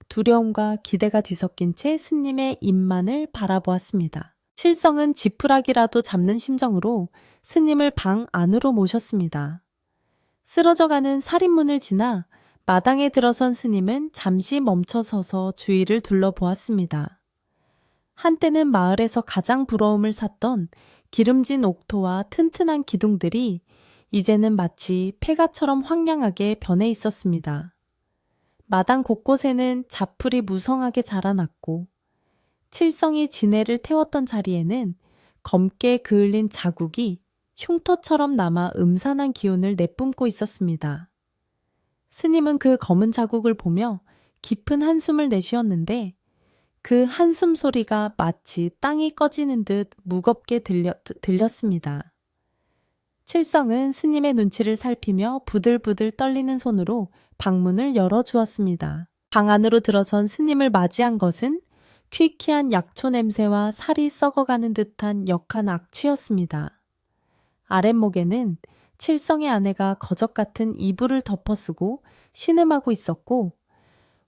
두려움과 기대가 뒤섞인 채 스님의 입만을 바라보았습니다. 칠성은 지푸라기라도 잡는 심정으로 스님을 방 안으로 모셨습니다. 쓰러져가는 살인문을 지나 마당에 들어선 스님은 잠시 멈춰서서 주위를 둘러보았습니다. 한때는 마을에서 가장 부러움을 샀던 기름진 옥토와 튼튼한 기둥들이 이제는 마치 폐가처럼 황량하게 변해 있었습니다. 마당 곳곳에는 자풀이 무성하게 자라났고 칠성이 지네를 태웠던 자리에는 검게 그을린 자국이 흉터처럼 남아 음산한 기운을 내뿜고 있었습니다. 스님은 그 검은 자국을 보며 깊은 한숨을 내쉬었는데 그 한숨 소리가 마치 땅이 꺼지는 듯 무겁게 들렸습니다. 칠성은 스님의 눈치를 살피며 부들부들 떨리는 손으로 방문을 열어주었습니다. 방 안으로 들어선 스님을 맞이한 것은 퀴퀴한 약초 냄새와 살이 썩어가는 듯한 역한 악취였습니다. 아랫목에는 칠성의 아내가 거적 같은 이불을 덮어쓰고 신음하고 있었고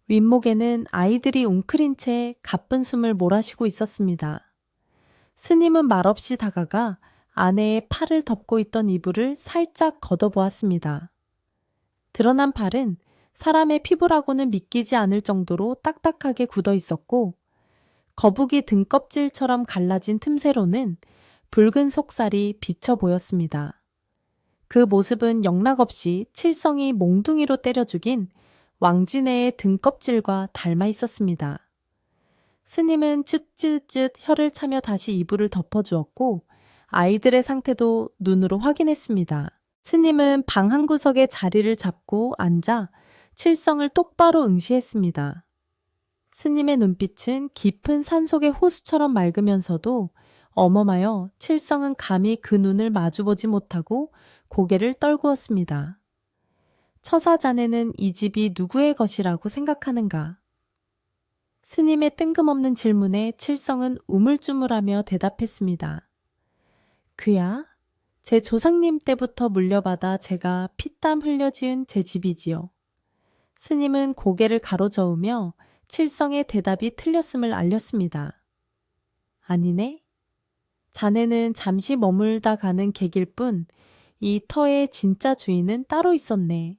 윗목에는 아이들이 웅크린 채 가쁜 숨을 몰아쉬고 있었습니다. 스님은 말없이 다가가 아내의 팔을 덮고 있던 이불을 살짝 걷어보았습니다. 드러난 팔은 사람의 피부라고는 믿기지 않을 정도로 딱딱하게 굳어 있었고 거북이 등껍질처럼 갈라진 틈새로는 붉은 속살이 비쳐 보였습니다. 그 모습은 영락없이 칠성이 몽둥이로 때려 죽인 왕진애의 등껍질과 닮아 있었습니다. 스님은 쯧쯧쯧 혀를 차며 다시 이불을 덮어주었고 아이들의 상태도 눈으로 확인했습니다. 스님은 방 한 구석에 자리를 잡고 앉아 칠성을 똑바로 응시했습니다. 스님의 눈빛은 깊은 산속의 호수처럼 맑으면서도 엄엄하여 칠성은 감히 그 눈을 마주보지 못하고 고개를 떨구었습니다. 처사 자네는 이 집이 누구의 것이라고 생각하는가? 스님의 뜬금없는 질문에 칠성은 우물쭈물하며 대답했습니다. 그야 제 조상님 때부터 물려받아 제가 피땀 흘려 지은 제 집이지요. 스님은 고개를 가로저으며 칠성의 대답이 틀렸음을 알렸습니다. 아니네. 자네는 잠시 머물다 가는 객일 뿐 이 터의 진짜 주인은 따로 있었네.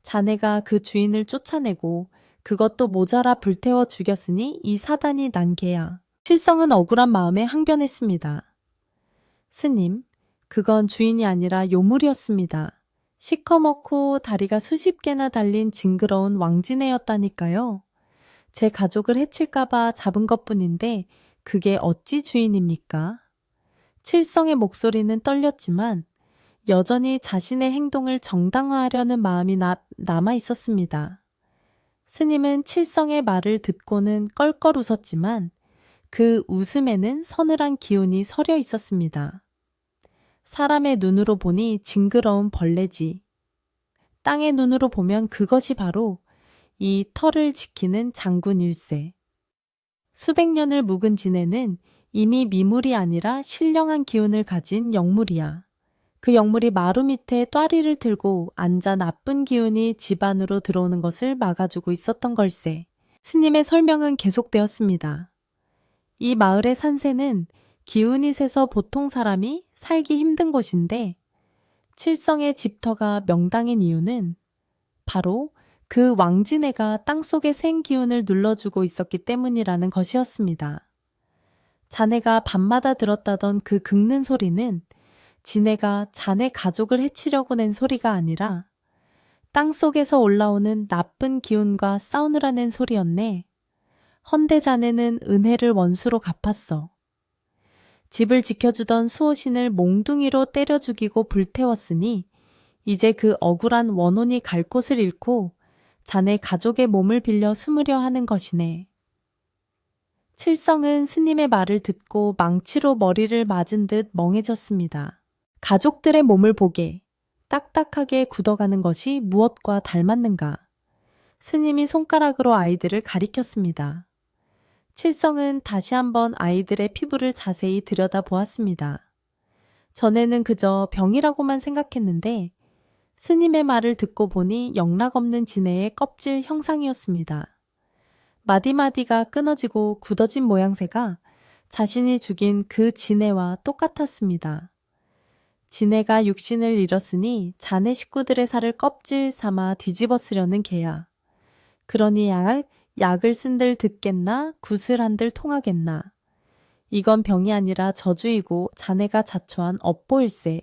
자네가 그 주인을 쫓아내고 그것도 모자라 불태워 죽였으니 이 사단이 난 개야. 칠성은 억울한 마음에 항변했습니다. 스님, 그건 주인이 아니라 요물이었습니다. 시커멓고 다리가 수십 개나 달린 징그러운 왕지네였다니까요. 제 가족을 해칠까봐 잡은 것뿐인데 그게 어찌 주인입니까? 칠성의 목소리는 떨렸지만 여전히 자신의 행동을 정당화하려는 마음이 남아 있었습니다. 스님은 칠성의 말을 듣고는 껄껄 웃었지만 그 웃음에는 서늘한 기운이 서려 있었습니다. 사람의 눈으로 보니 징그러운 벌레지. 땅의 눈으로 보면 그것이 바로 이 터를 지키는 장군일세. 수백 년을 묵은 지네는 이미 미물이 아니라 신령한 기운을 가진 영물이야. 그 영물이 마루 밑에 또아리를 들고 앉아 나쁜 기운이 집 안으로 들어오는 것을 막아주고 있었던 걸세. 스님의 설명은 계속되었습니다. 이 마을의 산세는 기운이 세서 보통 사람이 살기 힘든 곳인데 칠성의 집터가 명당인 이유는 바로 그 왕지네가 땅속의 생기운을 눌러주고 있었기 때문이라는 것이었습니다. 자네가 밤마다 들었다던 그 긁는 소리는 지네가 자네 가족을 해치려고 낸 소리가 아니라 땅속에서 올라오는 나쁜 기운과 싸우느라 낸 소리였네. 헌데 자네는 은혜를 원수로 갚았어. 집을 지켜주던 수호신을 몽둥이로 때려 죽이고 불태웠으니 이제 그 억울한 원혼이 갈 곳을 잃고 자네 가족의 몸을 빌려 숨으려 하는 것이네. 칠성은 스님의 말을 듣고 망치로 머리를 맞은 듯 멍해졌습니다. 가족들의 몸을 보게 딱딱하게 굳어가는 것이 무엇과 닮았는가? 스님이 손가락으로 아이들을 가리켰습니다. 칠성은 다시 한번 아이들의 피부를 자세히 들여다보았습니다. 전에는 그저 병이라고만 생각했는데 스님의 말을 듣고 보니 영락없는 지네의 껍질 형상이었습니다. 마디마디가 끊어지고 굳어진 모양새가 자신이 죽인 그 지네와 똑같았습니다. 지네가 육신을 잃었으니 자네 식구들의 살을 껍질 삼아 뒤집어 쓰려는 개야. 그러니 약을 쓴들 듣겠나 굿을 한들 통하겠나. 이건 병이 아니라 저주이고 자네가 자초한 업보일세.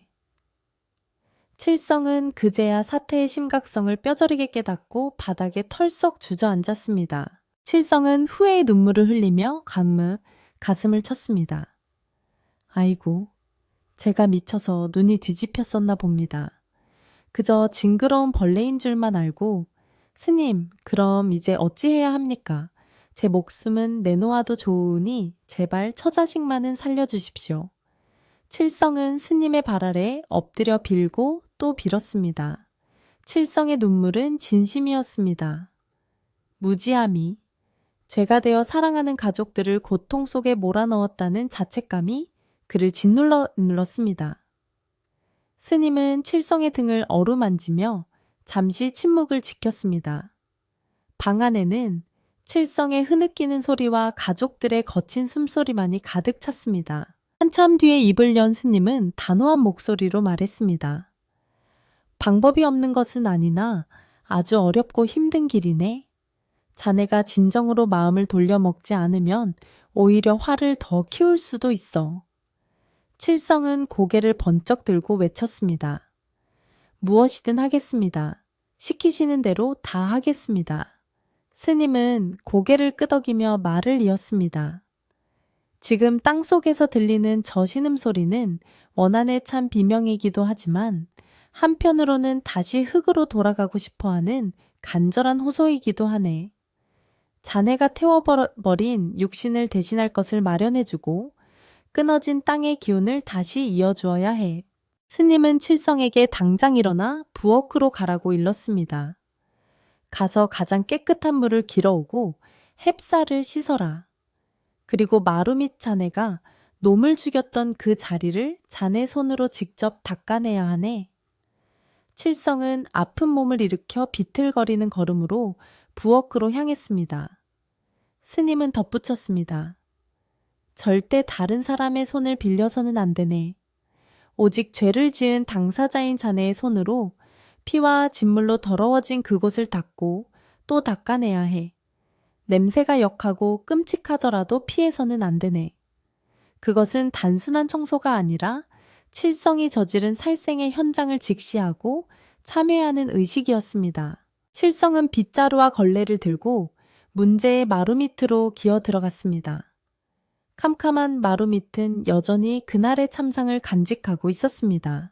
칠성은 그제야 사태의 심각성을 뼈저리게 깨닫고 바닥에 털썩 주저앉았습니다. 칠성은 후회의 눈물을 흘리며 가슴을 쳤습니다. 아이고, 제가 미쳐서 눈이 뒤집혔었나 봅니다. 그저 징그러운 벌레인 줄만 알고 스님, 그럼 이제 어찌해야 합니까? 제 목숨은 내놓아도 좋으니 제발 처자식만은 살려주십시오. 칠성은 스님의 발 아래 엎드려 빌고 또 빌었습니다. 칠성의 눈물은 진심이었습니다. 무지함이, 죄가 되어 사랑하는 가족들을 고통 속에 몰아넣었다는 자책감이 그를 짓눌렀습니다. 스님은 칠성의 등을 어루만지며 잠시 침묵을 지켰습니다. 방 안에는 칠성의 흐느끼는 소리와 가족들의 거친 숨소리만이 가득 찼습니다. 한참 뒤에 입을 연 스님은 단호한 목소리로 말했습니다. 방법이 없는 것은 아니나 아주 어렵고 힘든 길이네. 자네가 진정으로 마음을 돌려먹지 않으면 오히려 화를 더 키울 수도 있어. 칠성은 고개를 번쩍 들고 외쳤습니다. 무엇이든 하겠습니다. 시키시는 대로 다 하겠습니다. 스님은 고개를 끄덕이며 말을 이었습니다. 지금 땅속에서 들리는 저 신음소리는 원한에 찬 비명이기도 하지만 한편으로는 다시 흙으로 돌아가고 싶어하는 간절한 호소이기도 하네. 자네가 태워버린 육신을 대신할 것을 마련해주고 끊어진 땅의 기운을 다시 이어주어야 해. 스님은 칠성에게 당장 일어나 부엌으로 가라고 일렀습니다. 가서 가장 깨끗한 물을 길어오고 햅쌀을 씻어라. 그리고 마루 및 자네가 놈을 죽였던 그 자리를 자네 손으로 직접 닦아내야 하네. 칠성은 아픈 몸을 일으켜 비틀거리는 걸음으로 부엌으로 향했습니다. 스님은 덧붙였습니다. 절대 다른 사람의 손을 빌려서는 안 되네. 오직 죄를 지은 당사자인 자네의 손으로 피와 진물로 더러워진 그곳을 닦고 또 닦아내야 해. 냄새가 역하고 끔찍하더라도 피해서는 안 되네. 그것은 단순한 청소가 아니라 칠성이 저지른 살생의 현장을 직시하고 참회하는 의식이었습니다. 칠성은 빗자루와 걸레를 들고 문제의 마루 밑으로 기어 들어갔습니다. 캄캄한 마루 밑은 여전히 그날의 참상을 간직하고 있었습니다.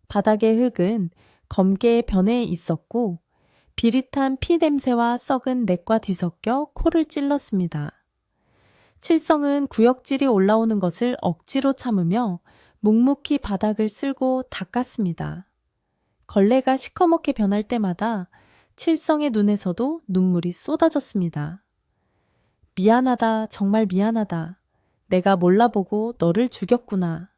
바닥의 흙은 검게 변해 있었고 비릿한 피 냄새와 썩은 넥과 뒤섞여 코를 찔렀습니다. 칠성은 구역질이 올라오는 것을 억지로 참으며 묵묵히 바닥을 쓸고 닦았습니다. 걸레가 시커멓게 변할 때마다 칠성의 눈에서도 눈물이 쏟아졌습니다. 미안하다, 정말 미안하다. 내가 몰라보고 너를 죽였구나.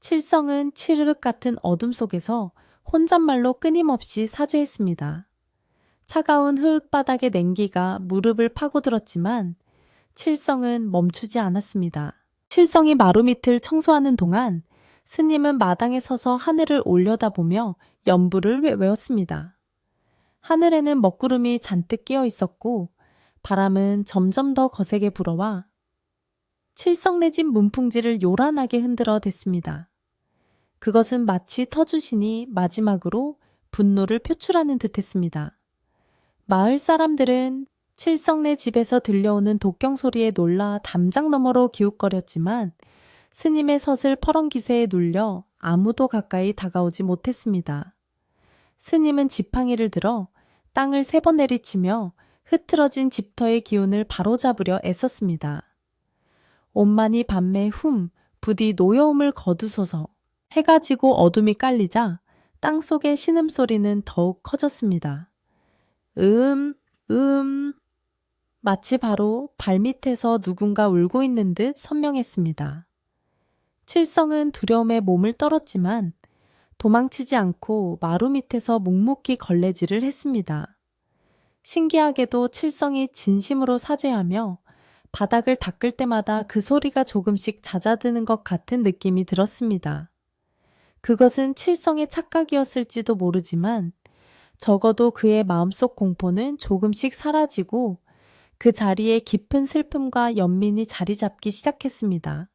칠성은 칠흑 같은 어둠 속에서 혼잣말로 끊임없이 사죄했습니다. 차가운 흙바닥의 냉기가 무릎을 파고들었지만 칠성은 멈추지 않았습니다. 칠성이 마루 밑을 청소하는 동안 스님은 마당에 서서 하늘을 올려다보며 연부를 외웠습니다. 하늘에는 먹구름이 잔뜩 끼어 있었고 바람은 점점 더 거세게 불어와 칠성내집 문풍지를 요란하게 흔들어 댔습니다. 그것은 마치 터주신이 마지막으로 분노를 표출하는 듯했습니다. 마을 사람들은 칠성내 집에서 들려오는 독경 소리에 놀라 담장 너머로 기웃거렸지만 스님의 서슬 퍼런기세에 눌려 아무도 가까이 다가오지 못했습니다. 스님은 지팡이를 들어 땅을 3번 내리치며 흐트러진 집터의 기운을 바로잡으려 애썼습니다. 온만이 밤매 부디 노여움을 거두소서. 해가 지고 어둠이 깔리자 땅속의 신음소리는 더욱 커졌습니다. 마치 바로 발밑에서 누군가 울고 있는 듯 선명했습니다. 칠성은 두려움에 몸을 떨었지만 도망치지 않고 마루 밑에서 묵묵히 걸레질을 했습니다. 신기하게도 칠성이 진심으로 사죄하며 바닥을 닦을 때마다 그 소리가 조금씩 잦아드는 것 같은 느낌이 들었습니다. 그것은 칠성의 착각이었을지도 모르지만 적어도 그의 마음속 공포는 조금씩 사라지고 그 자리에 깊은 슬픔과 연민이 자리 잡기 시작했습니다.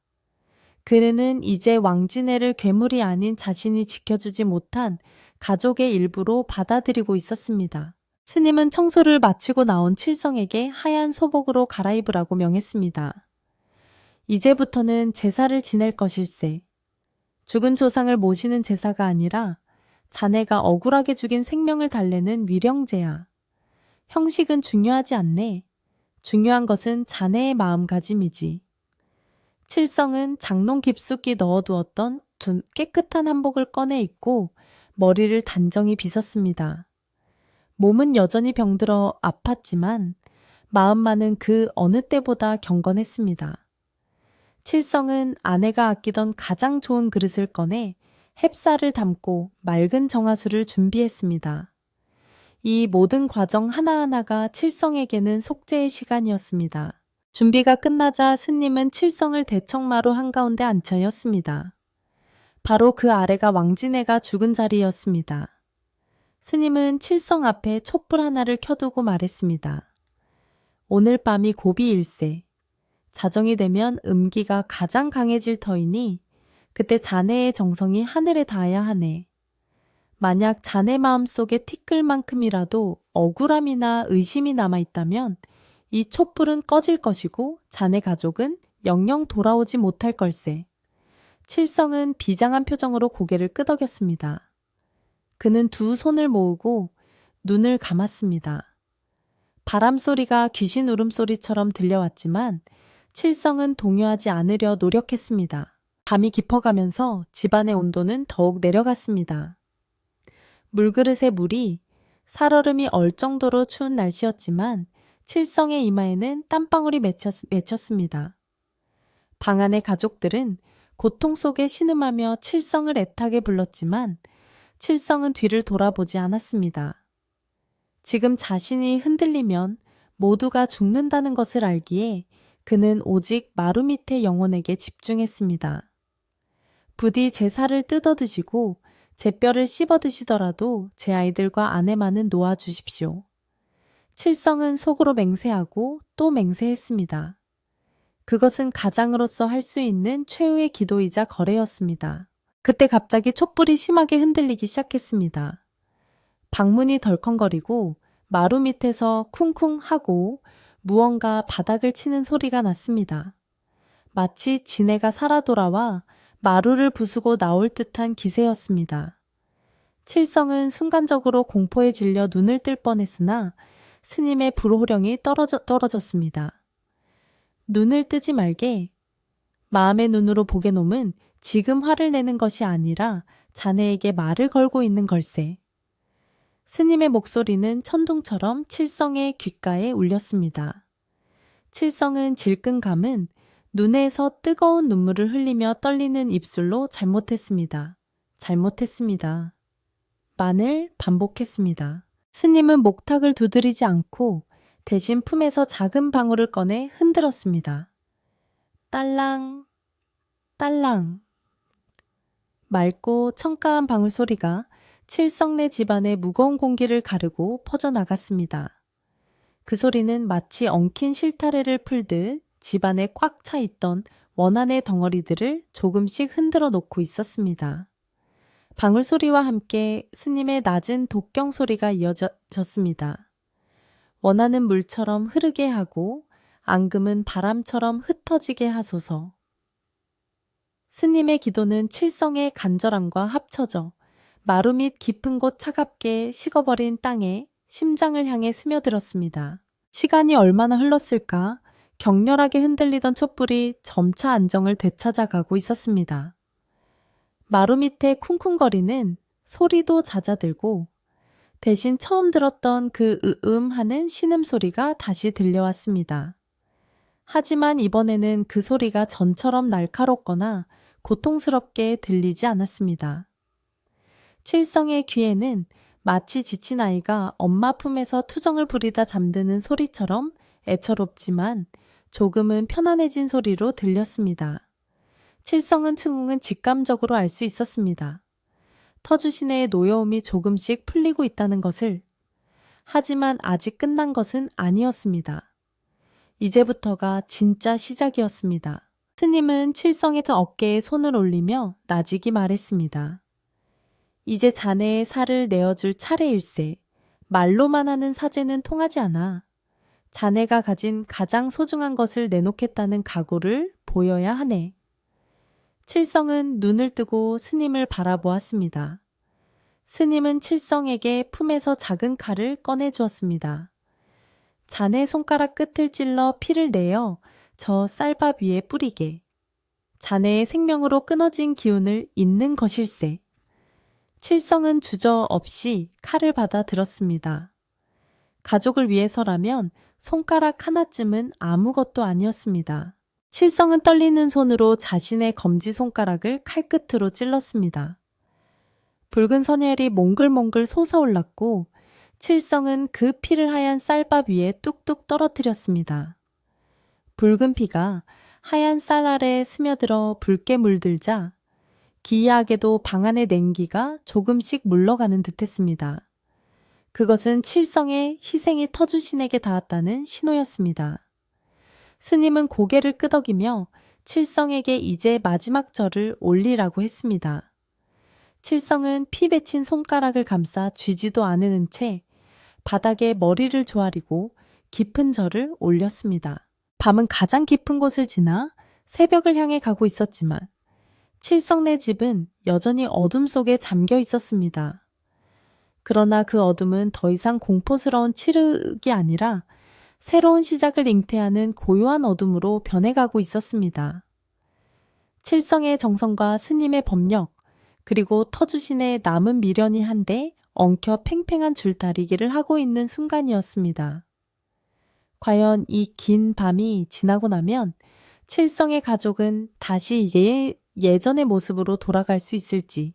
그는 이제 왕진애를 괴물이 아닌 자신이 지켜주지 못한 가족의 일부로 받아들이고 있었습니다. 스님은 청소를 마치고 나온 칠성에게 하얀 소복으로 갈아입으라고 명했습니다. 이제부터는 제사를 지낼 것일세. 죽은 조상을 모시는 제사가 아니라 자네가 억울하게 죽인 생명을 달래는 위령제야. 형식은 중요하지 않네. 중요한 것은 자네의 마음가짐이지. 칠성은 장롱 깊숙이 넣어두었던 깨끗한 한복을 꺼내 입고 머리를 단정히 빗었습니다. 몸은 여전히 병들어 아팠지만 마음만은 그 어느 때보다 경건했습니다. 칠성은 아내가 아끼던 가장 좋은 그릇을 꺼내 햅쌀을 담고 맑은 정화수를 준비했습니다. 이 모든 과정 하나하나가 칠성에게는 속죄의 시간이었습니다. 준비가 끝나자 스님은 칠성을 대청마루 한가운데 앉혀였습니다. 바로 그 아래가 왕진애가 죽은 자리였습니다. 스님은 칠성 앞에 촛불 하나를 켜두고 말했습니다. 오늘 밤이 고비일세. 자정이 되면 음기가 가장 강해질 터이니 그때 자네의 정성이 하늘에 닿아야 하네. 만약 자네 마음속에 티끌만큼이라도 억울함이나 의심이 남아있다면 이 촛불은 꺼질 것이고 자네 가족은 영영 돌아오지 못할 걸세. 칠성은 비장한 표정으로 고개를 끄덕였습니다. 그는 두 손을 모으고 눈을 감았습니다. 바람소리가 귀신 울음소리처럼 들려왔지만 칠성은 동요하지 않으려 노력했습니다. 밤이 깊어가면서 집안의 온도는 더욱 내려갔습니다. 물그릇의 물이 살얼음이 얼 정도로 추운 날씨였지만 칠성의 이마에는 땀방울이 맺혔습니다. 방 안의 가족들은 고통 속에 신음하며 칠성을 애타게 불렀지만 칠성은 뒤를 돌아보지 않았습니다. 지금 자신이 흔들리면 모두가 죽는다는 것을 알기에 그는 오직 마루 밑의 영혼에게 집중했습니다. 부디 제 살을 뜯어 드시고 제 뼈를 씹어 드시더라도 제 아이들과 아내만은 놓아주십시오. 칠성은 속으로 맹세하고 또 맹세했습니다. 그것은 가장으로서 할 수 있는 최후의 기도이자 거래였습니다. 그때 갑자기 촛불이 심하게 흔들리기 시작했습니다. 방문이 덜컹거리고 마루 밑에서 쿵쿵 하고 무언가 바닥을 치는 소리가 났습니다. 마치 지네가 살아 돌아와 마루를 부수고 나올 듯한 기세였습니다. 칠성은 순간적으로 공포에 질려 눈을 뜰 뻔했으나 스님의 불호령이 떨어졌습니다. 눈을 뜨지 말게. 마음의 눈으로 보게 놈은 지금 화를 내는 것이 아니라 자네에게 말을 걸고 있는 걸세. 스님의 목소리는 천둥처럼 칠성의 귓가에 울렸습니다. 칠성은 질끈 감은 눈에서 뜨거운 눈물을 흘리며 떨리는 입술로 잘못했습니다. 잘못했습니다. 만을 반복했습니다. 스님은 목탁을 두드리지 않고 대신 품에서 작은 방울을 꺼내 흔들었습니다. 딸랑, 딸랑. 맑고 청가한 방울 소리가 칠성네 집안의 무거운 공기를 가르고 퍼져나갔습니다. 그 소리는 마치 엉킨 실타래를 풀듯 집안에 꽉 차 있던 원한의 덩어리들을 조금씩 흔들어 놓고 있었습니다. 방울 소리와 함께 스님의 낮은 독경 소리가 이어졌습니다. 원하는 물처럼 흐르게 하고 앙금은 바람처럼 흩어지게 하소서. 스님의 기도는 칠성의 간절함과 합쳐져 마루 밑 깊은 곳 차갑게 식어버린 땅에 심장을 향해 스며들었습니다. 시간이 얼마나 흘렀을까? 격렬하게 흔들리던 촛불이 점차 안정을 되찾아가고 있었습니다. 마루 밑에 쿵쿵거리는 소리도 잦아들고 대신 처음 들었던 그 하는 신음소리가 다시 들려왔습니다. 하지만 이번에는 그 소리가 전처럼 날카롭거나 고통스럽게 들리지 않았습니다. 칠성의 귀에는 마치 지친 아이가 엄마 품에서 투정을 부리다 잠드는 소리처럼 애처롭지만 조금은 편안해진 소리로 들렸습니다. 칠성은 직감적으로 알 수 있었습니다. 터주시네의 노여움이 조금씩 풀리고 있다는 것을. 하지만 아직 끝난 것은 아니었습니다. 이제부터가 진짜 시작이었습니다. 스님은 칠성의 어깨에 손을 올리며 나직이 말했습니다. 이제 자네의 살을 내어줄 차례일세. 말로만 하는 사죄는 통하지 않아. 자네가 가진 가장 소중한 것을 내놓겠다는 각오를 보여야 하네. 칠성은 눈을 뜨고 스님을 바라보았습니다. 스님은 칠성에게 품에서 작은 칼을 꺼내주었습니다. 자네 손가락 끝을 찔러 피를 내어 저 쌀밥 위에 뿌리게. 자네의 생명으로 끊어진 기운을 잇는 것일세. 칠성은 주저없이 칼을 받아 들었습니다. 가족을 위해서라면 손가락 하나쯤은 아무것도 아니었습니다. 칠성은 떨리는 손으로 자신의 검지손가락을 칼끝으로 찔렀습니다. 붉은 선혈이 몽글몽글 솟아올랐고 칠성은 그 피를 하얀 쌀밥 위에 뚝뚝 떨어뜨렸습니다. 붉은 피가 하얀 쌀 아래에 스며들어 붉게 물들자 기이하게도 방 안의 냉기가 조금씩 물러가는 듯했습니다. 그것은 칠성의 희생이 터주신에게 닿았다는 신호였습니다. 스님은 고개를 끄덕이며 칠성에게 이제 마지막 절을 올리라고 했습니다. 칠성은 피 맺힌 손가락을 감싸 쥐지도 않은 채 바닥에 머리를 조아리고 깊은 절을 올렸습니다. 밤은 가장 깊은 곳을 지나 새벽을 향해 가고 있었지만 칠성네 집은 여전히 어둠 속에 잠겨 있었습니다. 그러나 그 어둠은 더 이상 공포스러운 칠흑이 아니라 새로운 시작을 잉태하는 고요한 어둠으로 변해가고 있었습니다. 칠성의 정성과 스님의 법력, 그리고 터주신의 남은 미련이 한데 엉켜 팽팽한 줄다리기를 하고 있는 순간이었습니다. 과연 이 긴 밤이 지나고 나면 칠성의 가족은 다시 예전의 모습으로 돌아갈 수 있을지,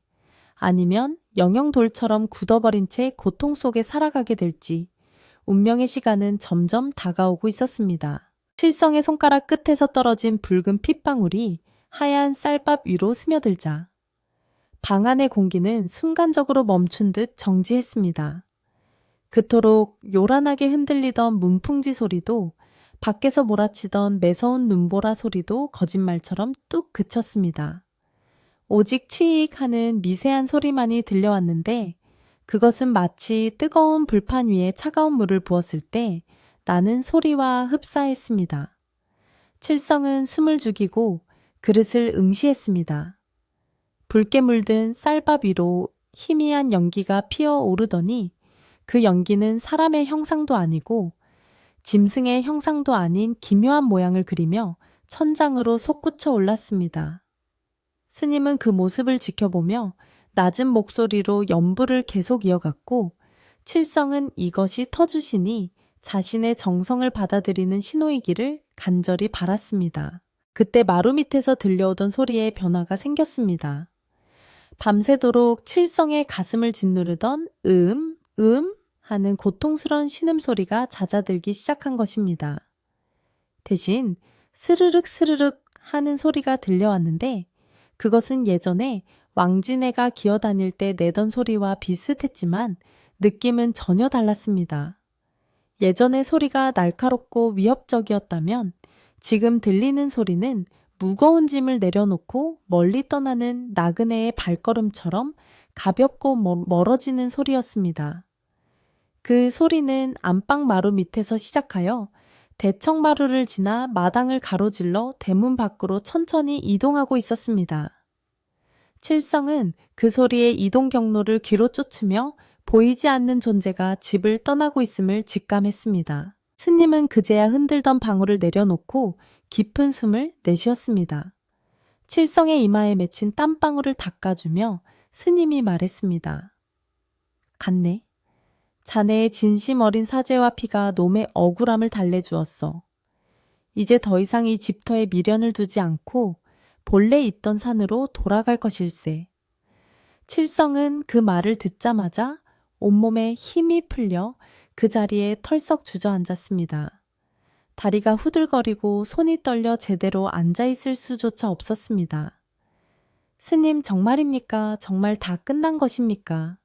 아니면 영영돌처럼 굳어버린 채 고통 속에 살아가게 될지 운명의 시간은 점점 다가오고 있었습니다. 칠성의 손가락 끝에서 떨어진 붉은 핏방울이 하얀 쌀밥 위로 스며들자 방 안의 공기는 순간적으로 멈춘 듯 정지했습니다. 그토록 요란하게 흔들리던 문풍지 소리도 밖에서 몰아치던 매서운 눈보라 소리도 거짓말처럼 뚝 그쳤습니다. 오직 치익 하는 미세한 소리만이 들려왔는데 그것은 마치 뜨거운 불판 위에 차가운 물을 부었을 때 나는 소리와 흡사했습니다. 칠성은 숨을 죽이고 그릇을 응시했습니다. 붉게 물든 쌀밥 위로 희미한 연기가 피어오르더니 그 연기는 사람의 형상도 아니고 짐승의 형상도 아닌 기묘한 모양을 그리며 천장으로 솟구쳐 올랐습니다. 스님은 그 모습을 지켜보며 낮은 목소리로 연부를 계속 이어갔고 칠성은 이것이 터주시니 자신의 정성을 받아들이는 신호이기를 간절히 바랐습니다. 그때 마루 밑에서 들려오던 소리에 변화가 생겼습니다. 밤새도록 칠성의 가슴을 짓누르던 하는 고통스러운 신음소리가 잦아들기 시작한 것입니다. 대신 스르륵 스르륵 하는 소리가 들려왔는데 그것은 예전에 왕진애가 기어다닐 때 내던 소리와 비슷했지만 느낌은 전혀 달랐습니다. 예전의 소리가 날카롭고 위협적이었다면 지금 들리는 소리는 무거운 짐을 내려놓고 멀리 떠나는 나그네의 발걸음처럼 가볍고 멀어지는 소리였습니다. 그 소리는 안방 마루 밑에서 시작하여 대청마루를 지나 마당을 가로질러 대문 밖으로 천천히 이동하고 있었습니다. 칠성은 그 소리의 이동 경로를 귀로 쫓으며 보이지 않는 존재가 집을 떠나고 있음을 직감했습니다. 스님은 그제야 흔들던 방울을 내려놓고 깊은 숨을 내쉬었습니다. 칠성의 이마에 맺힌 땀방울을 닦아주며 스님이 말했습니다. 갔네. 자네의 진심 어린 사죄와 피가 놈의 억울함을 달래주었어. 이제 더 이상 이 집터에 미련을 두지 않고 본래 있던 산으로 돌아갈 것일세. 칠성은 그 말을 듣자마자 온몸에 힘이 풀려 그 자리에 털썩 주저앉았습니다. 다리가 후들거리고 손이 떨려 제대로 앉아있을 수조차 없었습니다. 스님 정말입니까? 정말 다 끝난 것입니까?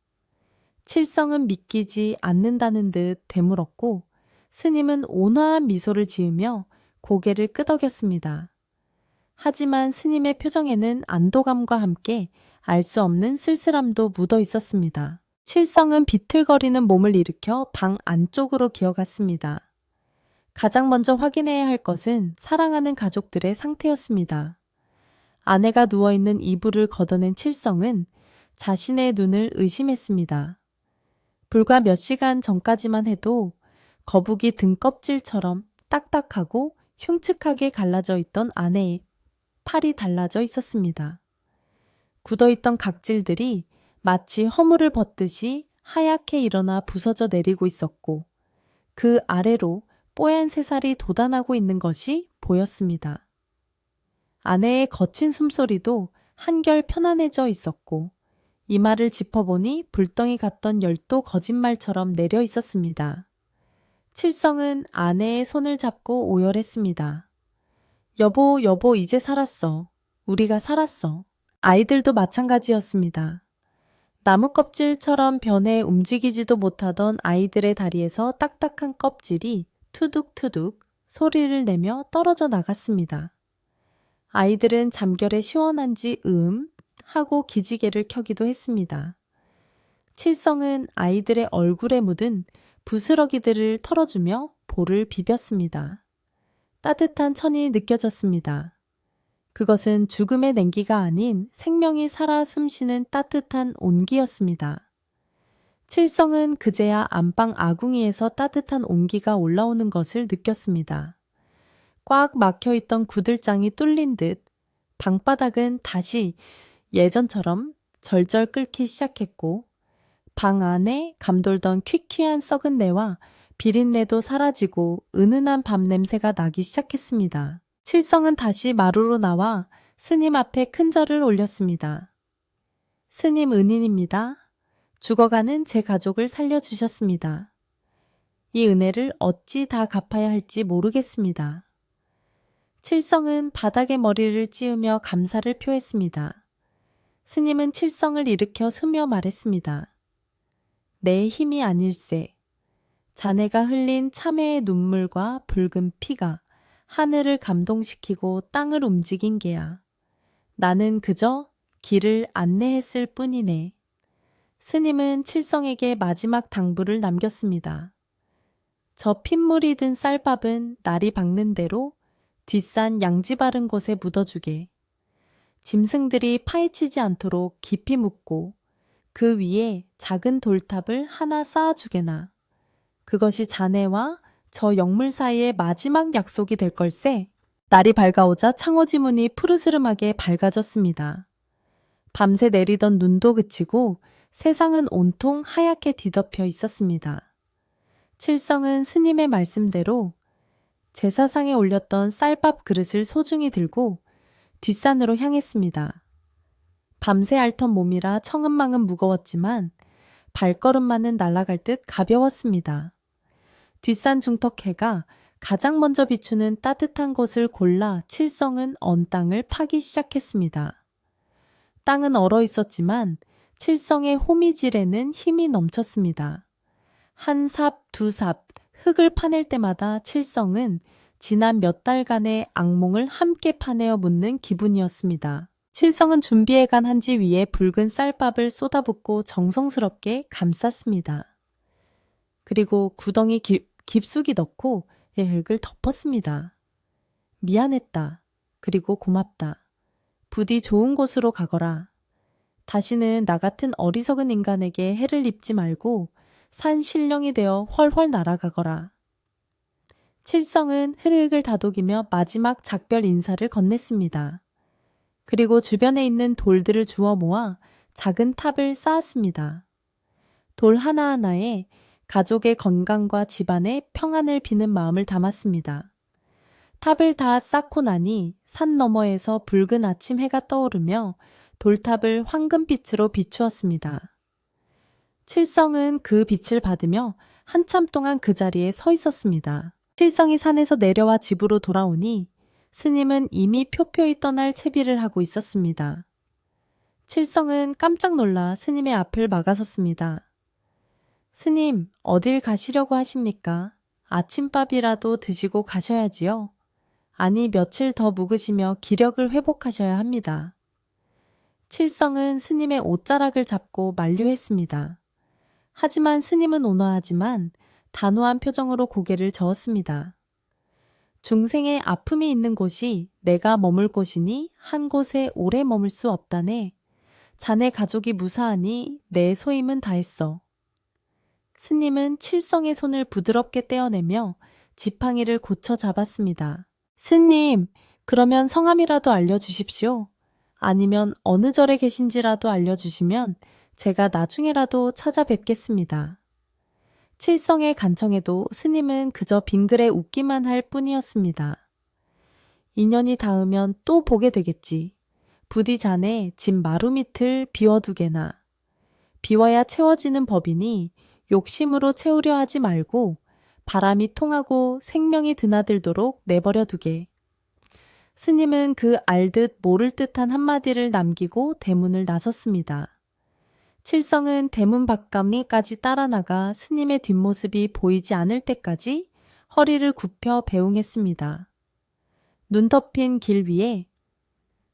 칠성은 믿기지 않는다는 듯 되물었고 스님은 온화한 미소를 지으며 고개를 끄덕였습니다. 하지만 스님의 표정에는 안도감과 함께 알 수 없는 쓸쓸함도 묻어 있었습니다. 칠성은 비틀거리는 몸을 일으켜 방 안쪽으로 기어갔습니다. 가장 먼저 확인해야 할 것은 사랑하는 가족들의 상태였습니다. 아내가 누워있는 이불을 걷어낸 칠성은 자신의 눈을 의심했습니다. 불과 몇 시간 전까지만 해도 거북이 등껍질처럼 딱딱하고 흉측하게 갈라져 있던 아내의 팔이 달라져 있었습니다. 굳어있던 각질들이 마치 허물을 벗듯이 하얗게 일어나 부서져 내리고 있었고 그 아래로 뽀얀 새살이 돋아나고 있는 것이 보였습니다. 아내의 거친 숨소리도 한결 편안해져 있었고 이마를 짚어보니 불덩이 같던 열도 거짓말처럼 내려 있었습니다. 칠성은 아내의 손을 잡고 오열했습니다. 여보, 여보, 이제 살았어. 우리가 살았어. 아이들도 마찬가지였습니다. 나무 껍질처럼 변해 움직이지도 못하던 아이들의 다리에서 딱딱한 껍질이 투둑투둑 소리를 내며 떨어져 나갔습니다. 아이들은 잠결에 시원한지 하고 기지개를 켜기도 했습니다. 칠성은 아이들의 얼굴에 묻은 부스러기들을 털어주며 볼을 비볐습니다. 따뜻한 천이 느껴졌습니다. 그것은 죽음의 냉기가 아닌 생명이 살아 숨쉬는 따뜻한 온기였습니다. 칠성은 그제야 안방 아궁이에서 따뜻한 온기가 올라오는 것을 느꼈습니다. 꽉 막혀있던 구들장이 뚫린 듯 방바닥은 다시 예전처럼 절절 끓기 시작했고 방 안에 감돌던 퀴퀴한 썩은 내와 비린내도 사라지고 은은한 밥 냄새가 나기 시작했습니다. 칠성은 다시 마루로 나와 스님 앞에 큰 절을 올렸습니다. 스님 은인입니다. 죽어가는 제 가족을 살려주셨습니다. 이 은혜를 어찌 다 갚아야 할지 모르겠습니다. 칠성은 바닥에 머리를 찌우며 감사를 표했습니다. 스님은 칠성을 일으켜 스며 말했습니다. 내 힘이 아닐세. 자네가 흘린 참회의 눈물과 붉은 피가 하늘을 감동시키고 땅을 움직인 게야. 나는 그저 길을 안내했을 뿐이네. 스님은 칠성에게 마지막 당부를 남겼습니다. 저 핏물이 든 쌀밥은 날이 밝는 대로 뒷산 양지 바른 곳에 묻어주게. 짐승들이 파헤치지 않도록 깊이 묻고 그 위에 작은 돌탑을 하나 쌓아주게나. 그것이 자네와 저 영물 사이의 마지막 약속이 될 걸세. 날이 밝아오자 창호지 문이 푸르스름하게 밝아졌습니다. 밤새 내리던 눈도 그치고 세상은 온통 하얗게 뒤덮여 있었습니다. 칠성은 스님의 말씀대로 제사상에 올렸던 쌀밥 그릇을 소중히 들고 뒷산으로 향했습니다. 밤새 앓던 몸이라 청은망은 무거웠지만 발걸음만은 날아갈 듯 가벼웠습니다. 뒷산 중턱해가 가장 먼저 비추는 따뜻한 곳을 골라 칠성은 언 땅을 파기 시작했습니다. 땅은 얼어 있었지만 칠성의 호미질에는 힘이 넘쳤습니다. 한 삽, 두 삽, 흙을 파낼 때마다 칠성은 지난 몇 달간의 악몽을 함께 파내어 묻는 기분이었습니다. 칠성은 준비해간 한지 위에 붉은 쌀밥을 쏟아붓고 정성스럽게 감쌌습니다. 그리고 구덩이 깊숙이 넣고 흙을 덮었습니다. 미안했다. 그리고 고맙다. 부디 좋은 곳으로 가거라. 다시는 나 같은 어리석은 인간에게 해를 입지 말고 산 신령이 되어 훨훨 날아가거라. 칠성은 흙을 다독이며 마지막 작별 인사를 건넸습니다. 그리고 주변에 있는 돌들을 주워 모아 작은 탑을 쌓았습니다. 돌 하나하나에 가족의 건강과 집안의 평안을 비는 마음을 담았습니다. 탑을 다 쌓고 나니 산 너머에서 붉은 아침 해가 떠오르며 돌탑을 황금빛으로 비추었습니다. 칠성은 그 빛을 받으며 한참 동안 그 자리에 서 있었습니다. 칠성이 산에서 내려와 집으로 돌아오니 스님은 이미 표표히 떠날 채비를 하고 있었습니다. 칠성은 깜짝 놀라 스님의 앞을 막아섰습니다. 스님, 어딜 가시려고 하십니까? 아침밥이라도 드시고 가셔야지요. 아니, 며칠 더 묵으시며 기력을 회복하셔야 합니다. 칠성은 스님의 옷자락을 잡고 만류했습니다. 하지만 스님은 온화하지만 단호한 표정으로 고개를 저었습니다. 중생의 아픔이 있는 곳이 내가 머물 곳이니 한 곳에 오래 머물 수 없다네. 자네 가족이 무사하니 내 소임은 다했어. 스님은 칠성의 손을 부드럽게 떼어내며 지팡이를 고쳐 잡았습니다. 스님, 그러면 성함이라도 알려주십시오. 아니면 어느 절에 계신지라도 알려주시면 제가 나중에라도 찾아뵙겠습니다. 칠성의 간청에도 스님은 그저 빙그레 웃기만 할 뿐이었습니다. 인연이 닿으면 또 보게 되겠지. 부디 자네 집 마루 밑을 비워두게나. 비워야 채워지는 법이니 욕심으로 채우려 하지 말고 바람이 통하고 생명이 드나들도록 내버려 두게. 스님은 그 알듯 모를 듯한 한마디를 남기고 대문을 나섰습니다. 칠성은 대문 밖감리까지 따라 나가 스님의 뒷모습이 보이지 않을 때까지 허리를 굽혀 배웅했습니다. 눈 덮인 길 위에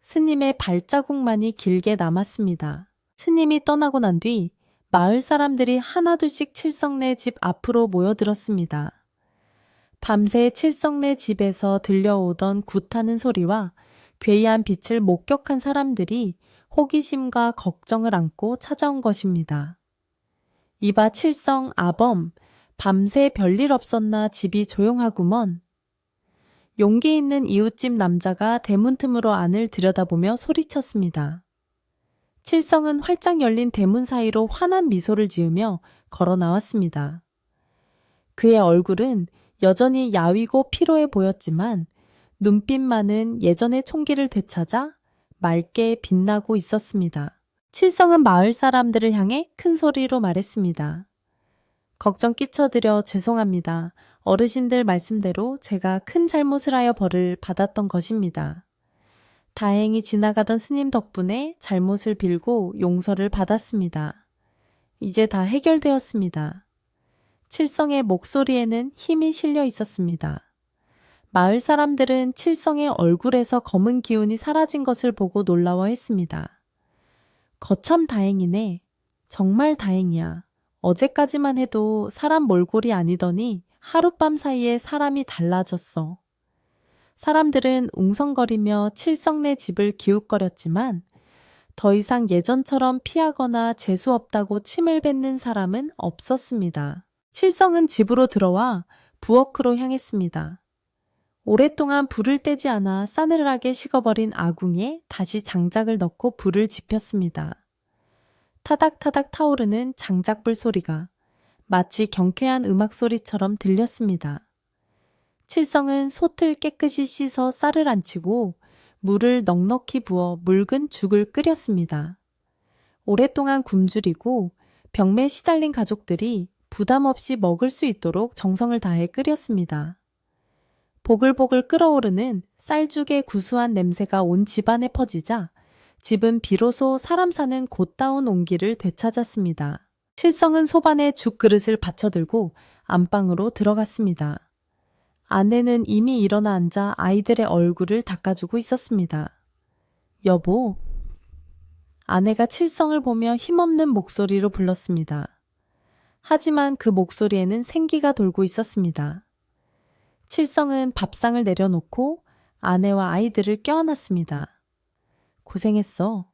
스님의 발자국만이 길게 남았습니다. 스님이 떠나고 난 뒤 마을 사람들이 하나둘씩 칠성네 집 앞으로 모여들었습니다. 밤새 칠성네 집에서 들려오던 굿하는 소리와 괴이한 빛을 목격한 사람들이 호기심과 걱정을 안고 찾아온 것입니다. 이봐 칠성 아범, 밤새 별일 없었나 집이 조용하구먼. 용기 있는 이웃집 남자가 대문 틈으로 안을 들여다보며 소리쳤습니다. 칠성은 활짝 열린 대문 사이로 환한 미소를 지으며 걸어 나왔습니다. 그의 얼굴은 여전히 야위고 피로해 보였지만 눈빛만은 예전의 총기를 되찾아 맑게 빛나고 있었습니다. 칠성은 마을 사람들을 향해 큰 소리로 말했습니다. 걱정 끼쳐드려 죄송합니다. 어르신들 말씀대로 제가 큰 잘못을 하여 벌을 받았던 것입니다. 다행히 지나가던 스님 덕분에 잘못을 빌고 용서를 받았습니다. 이제 다 해결되었습니다. 칠성의 목소리에는 힘이 실려 있었습니다. 마을 사람들은 칠성의 얼굴에서 검은 기운이 사라진 것을 보고 놀라워했습니다. 거참 다행이네. 정말 다행이야. 어제까지만 해도 사람 몰골이 아니더니 하룻밤 사이에 사람이 달라졌어. 사람들은 웅성거리며 칠성네 집을 기웃거렸지만 더 이상 예전처럼 피하거나 재수없다고 침을 뱉는 사람은 없었습니다. 칠성은 집으로 들어와 부엌으로 향했습니다. 오랫동안 불을 떼지 않아 싸늘하게 식어버린 아궁이에 다시 장작을 넣고 불을 지폈습니다. 타닥타닥 타오르는 장작불 소리가 마치 경쾌한 음악 소리처럼 들렸습니다. 칠성은 솥을 깨끗이 씻어 쌀을 안치고 물을 넉넉히 부어 묽은 죽을 끓였습니다. 오랫동안 굶주리고 병매에 시달린 가족들이 부담 없이 먹을 수 있도록 정성을 다해 끓였습니다. 보글보글 끓어오르는 쌀죽의 구수한 냄새가 온 집안에 퍼지자 집은 비로소 사람 사는 곧다운 온기를 되찾았습니다. 칠성은 소반에 죽 그릇을 받쳐들고 안방으로 들어갔습니다. 아내는 이미 일어나 앉아 아이들의 얼굴을 닦아주고 있었습니다. 여보. 아내가 칠성을 보며 힘없는 목소리로 불렀습니다. 하지만 그 목소리에는 생기가 돌고 있었습니다. 칠성은 밥상을 내려놓고 아내와 아이들을 껴안았습니다. 고생했어.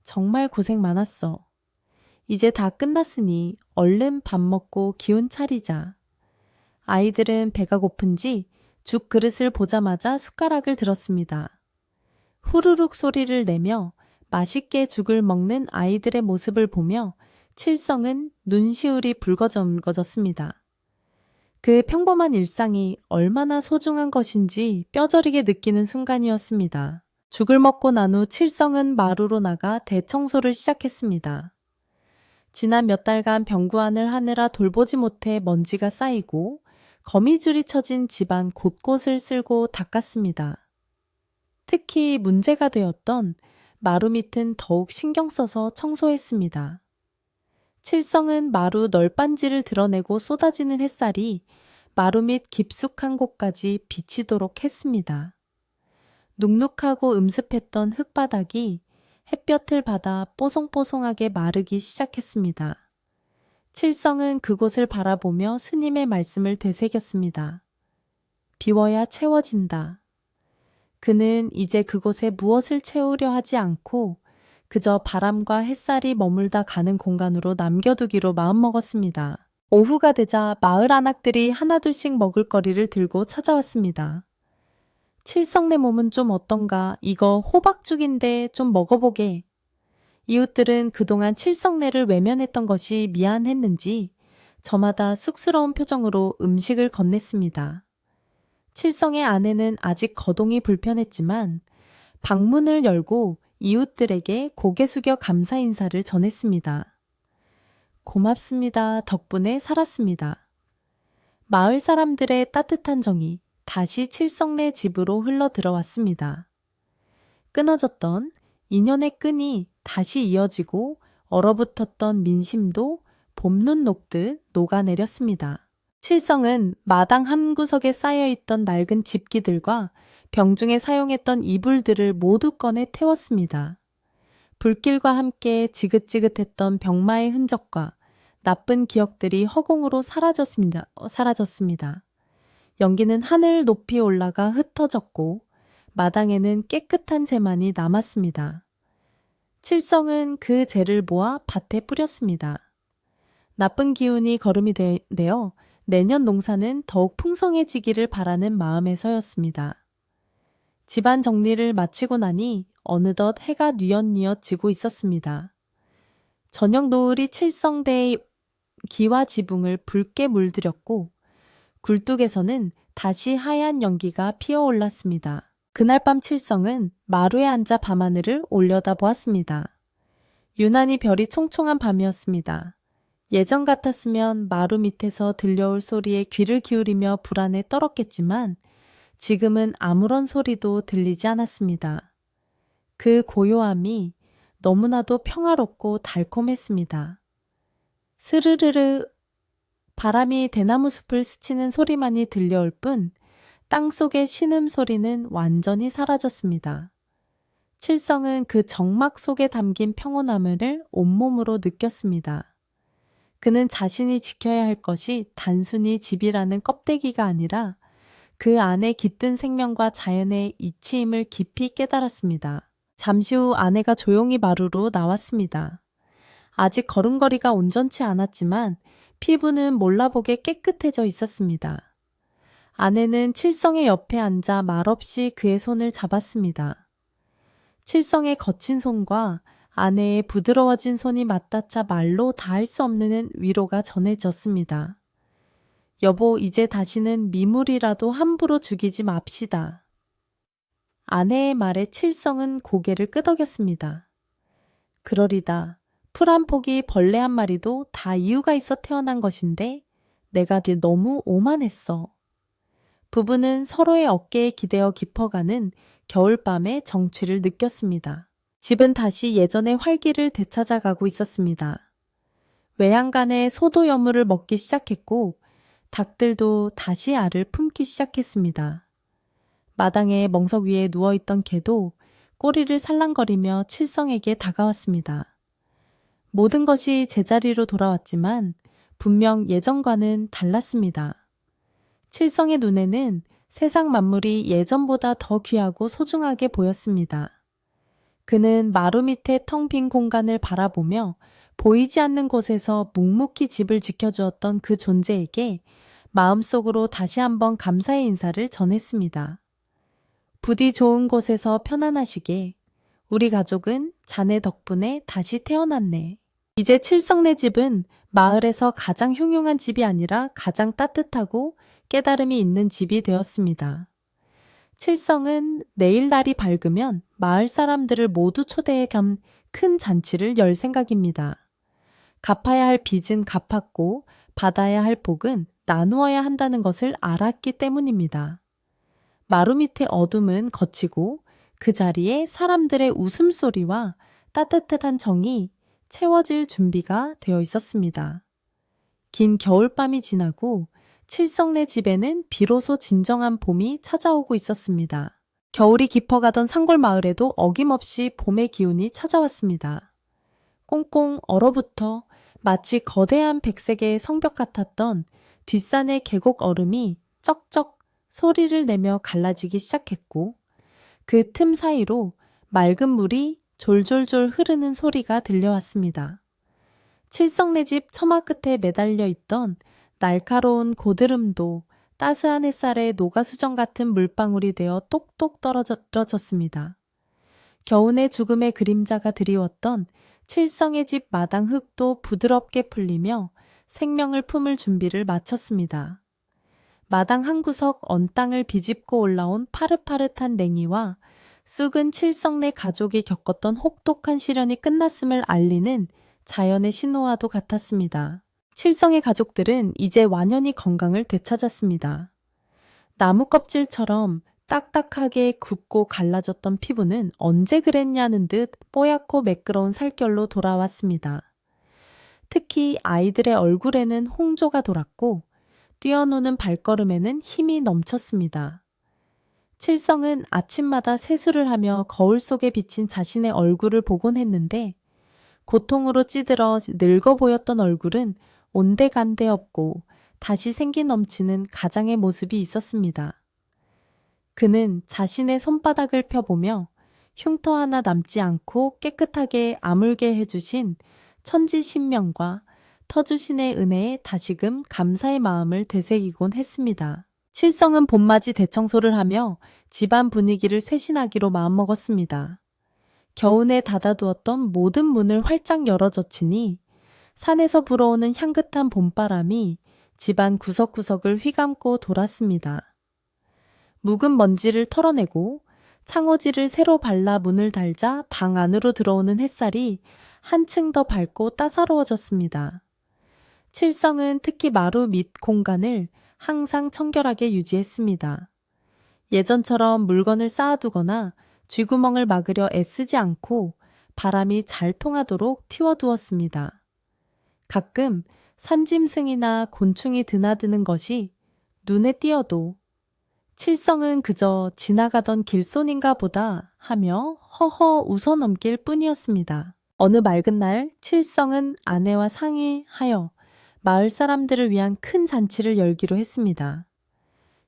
정말 고생 많았어. 이제 다 끝났으니 얼른 밥 먹고 기운 차리자. 아이들은 배가 고픈지 죽 그릇을 보자마자 숟가락을 들었습니다. 후루룩 소리를 내며 맛있게 죽을 먹는 아이들의 모습을 보며 칠성은 눈시울이 붉어졌습니다. 그 평범한 일상이 얼마나 소중한 것인지 뼈저리게 느끼는 순간이었습니다. 죽을 먹고 난 후 칠성은 마루로 나가 대청소를 시작했습니다. 지난 몇 달간 병구안을 하느라 돌보지 못해 먼지가 쌓이고 거미줄이 쳐진 집안 곳곳을 쓸고 닦았습니다. 특히 문제가 되었던 마루 밑은 더욱 신경 써서 청소했습니다. 칠성은 마루 널빤지를 드러내고 쏟아지는 햇살이 마루 밑 깊숙한 곳까지 비치도록 했습니다. 눅눅하고 음습했던 흙바닥이 햇볕을 받아 뽀송뽀송하게 마르기 시작했습니다. 칠성은 그곳을 바라보며 스님의 말씀을 되새겼습니다. 비워야 채워진다. 그는 이제 그곳에 무엇을 채우려 하지 않고 그저 바람과 햇살이 머물다 가는 공간으로 남겨두기로 마음먹었습니다. 오후가 되자 마을 안악들이 하나둘씩 먹을 거리를 들고 찾아왔습니다. 칠성네 몸은 좀 어떤가? 이거 호박죽인데 좀 먹어보게. 이웃들은 그동안 칠성네를 외면했던 것이 미안했는지 저마다 쑥스러운 표정으로 음식을 건넸습니다. 칠성의 아내는 아직 거동이 불편했지만 방문을 열고 이웃들에게 고개 숙여 감사 인사를 전했습니다. 고맙습니다. 덕분에 살았습니다. 마을 사람들의 따뜻한 정이 다시 칠성네 집으로 흘러 들어왔습니다. 끊어졌던 인연의 끈이 다시 이어지고 얼어붙었던 민심도 봄눈 녹듯 녹아내렸습니다. 칠성은 마당 한 구석에 쌓여있던 낡은 집기들과 병중에 사용했던 이불들을 모두 꺼내 태웠습니다. 불길과 함께 지긋지긋했던 병마의 흔적과 나쁜 기억들이 허공으로 사라졌습니다. 연기는 하늘 높이 올라가 흩어졌고 마당에는 깨끗한 재만이 남았습니다. 칠성은 그 재를 모아 밭에 뿌렸습니다. 나쁜 기운이 거름이 되어 내년 농사는 더욱 풍성해지기를 바라는 마음에서였습니다. 집안 정리를 마치고 나니 어느덧 해가 뉘엿뉘엿 지고 있었습니다. 저녁 노을이 칠성대의 기와 지붕을 붉게 물들였고 굴뚝에서는 다시 하얀 연기가 피어올랐습니다. 그날 밤 칠성은 마루에 앉아 밤하늘을 올려다보았습니다. 유난히 별이 총총한 밤이었습니다. 예전 같았으면 마루 밑에서 들려올 소리에 귀를 기울이며 불안에 떨었겠지만 지금은 아무런 소리도 들리지 않았습니다. 그 고요함이 너무나도 평화롭고 달콤했습니다. 스르르르 바람이 대나무 숲을 스치는 소리만이 들려올 뿐 땅속의 신음소리는 완전히 사라졌습니다. 칠성은 그 정막 속에 담긴 평온함을 온몸으로 느꼈습니다. 그는 자신이 지켜야 할 것이 단순히 집이라는 껍데기가 아니라 그 안에 깃든 생명과 자연의 이치임을 깊이 깨달았습니다. 잠시 후 아내가 조용히 마루로 나왔습니다. 아직 걸음걸이가 온전치 않았지만 피부는 몰라보게 깨끗해져 있었습니다. 아내는 칠성의 옆에 앉아 말없이 그의 손을 잡았습니다. 칠성의 거친 손과 아내의 부드러워진 손이 맞닿아 말로 다할 수 없는 위로가 전해졌습니다. 여보, 이제 다시는 미물이라도 함부로 죽이지 맙시다. 아내의 말에 칠성은 고개를 끄덕였습니다. 그러리다. 풀 한 폭이 벌레 한 마리도 다 이유가 있어 태어난 것인데 내가 너무 오만했어. 부부는 서로의 어깨에 기대어 깊어가는 겨울밤의 정취를 느꼈습니다. 집은 다시 예전의 활기를 되찾아가고 있었습니다. 외양간에 소도 여물을 먹기 시작했고 닭들도 다시 알을 품기 시작했습니다. 마당에 멍석 위에 누워있던 개도 꼬리를 살랑거리며 칠성에게 다가왔습니다. 모든 것이 제자리로 돌아왔지만 분명 예전과는 달랐습니다. 칠성의 눈에는 세상 만물이 예전보다 더 귀하고 소중하게 보였습니다. 그는 마루 밑에 텅 빈 공간을 바라보며 보이지 않는 곳에서 묵묵히 집을 지켜주었던 그 존재에게 마음속으로 다시 한번 감사의 인사를 전했습니다. 부디 좋은 곳에서 편안하시게. 우리 가족은 자네 덕분에 다시 태어났네. 이제 칠성네 집은 마을에서 가장 흉흉한 집이 아니라 가장 따뜻하고 깨달음이 있는 집이 되었습니다. 칠성은 내일 날이 밝으면 마을 사람들을 모두 초대해 큰 잔치를 열 생각입니다. 갚아야 할 빚은 갚았고 받아야 할 복은 나누어야 한다는 것을 알았기 때문입니다. 마루 밑의 어둠은 걷히고 그 자리에 사람들의 웃음소리와 따뜻한 정이 채워질 준비가 되어 있었습니다. 긴 겨울밤이 지나고 칠성네 집에는 비로소 진정한 봄이 찾아오고 있었습니다. 겨울이 깊어가던 산골 마을에도 어김없이 봄의 기운이 찾아왔습니다. 꽁꽁 얼어붙어 마치 거대한 백색의 성벽 같았던 뒷산의 계곡 얼음이 쩍쩍 소리를 내며 갈라지기 시작했고 그 틈 사이로 맑은 물이 졸졸졸 흐르는 소리가 들려왔습니다. 칠성네 집 처마 끝에 매달려 있던 날카로운 고드름도 따스한 햇살에 녹아수정 같은 물방울이 되어 똑똑 떨어졌습니다. 겨우내 죽음의 그림자가 드리웠던 칠성의 집 마당 흙도 부드럽게 풀리며 생명을 품을 준비를 마쳤습니다. 마당 한 구석 언 땅을 비집고 올라온 파릇파릇한 냉이와 쑥은 칠성네 가족이 겪었던 혹독한 시련이 끝났음을 알리는 자연의 신호와도 같았습니다. 칠성의 가족들은 이제 완연히 건강을 되찾았습니다. 나무 껍질처럼 딱딱하게 굳고 갈라졌던 피부는 언제 그랬냐는 듯 뽀얗고 매끄러운 살결로 돌아왔습니다. 특히 아이들의 얼굴에는 홍조가 돌았고 뛰어노는 발걸음에는 힘이 넘쳤습니다. 칠성은 아침마다 세수를 하며 거울 속에 비친 자신의 얼굴을 보곤 했는데 고통으로 찌들어 늙어 보였던 얼굴은 온데간데 없고 다시 생기 넘치는 가장의 모습이 있었습니다. 그는 자신의 손바닥을 펴보며 흉터 하나 남지 않고 깨끗하게 아물게 해주신 천지신명과 터주신의 은혜에 다시금 감사의 마음을 되새기곤 했습니다. 칠성은 봄맞이 대청소를 하며 집안 분위기를 쇄신하기로 마음먹었습니다. 겨우내 닫아두었던 모든 문을 활짝 열어젖히니 산에서 불어오는 향긋한 봄바람이 집안 구석구석을 휘감고 돌았습니다. 묵은 먼지를 털어내고 창호지를 새로 발라 문을 달자 방 안으로 들어오는 햇살이 한층 더 밝고 따사로워졌습니다. 칠성은 특히 마루 밑 공간을 항상 청결하게 유지했습니다. 예전처럼 물건을 쌓아두거나 쥐구멍을 막으려 애쓰지 않고 바람이 잘 통하도록 틔워두었습니다. 가끔 산짐승이나 곤충이 드나드는 것이 눈에 띄어도 칠성은 그저 지나가던 길손인가 보다 하며 허허 웃어넘길 뿐이었습니다. 어느 맑은 날 칠성은 아내와 상의하여 마을 사람들을 위한 큰 잔치를 열기로 했습니다.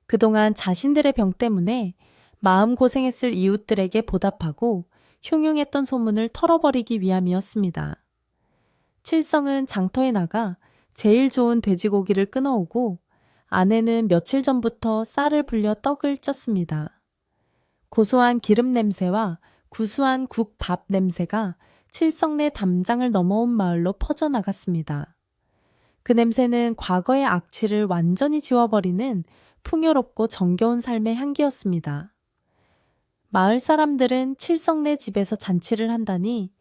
그동안 자신들의 병 때문에 마음고생했을 이웃들에게 보답하고 흉흉했던 소문을 털어버리기 위함이었습니다. 칠성은 장터에 나가 제일 좋은 돼지고기를 끊어오고 아내는 며칠 전부터 쌀을 불려 떡을 쪘습니다. 고소한 기름 냄새와 구수한 국밥 냄새가 칠성내 담장을 넘어온 마을로 퍼져나갔습니다. 그 냄새는 과거의 악취를 완전히 지워버리는 풍요롭고 정겨운 삶의 향기였습니다. 마을 사람들은 칠성네 집에서 잔치를 한다니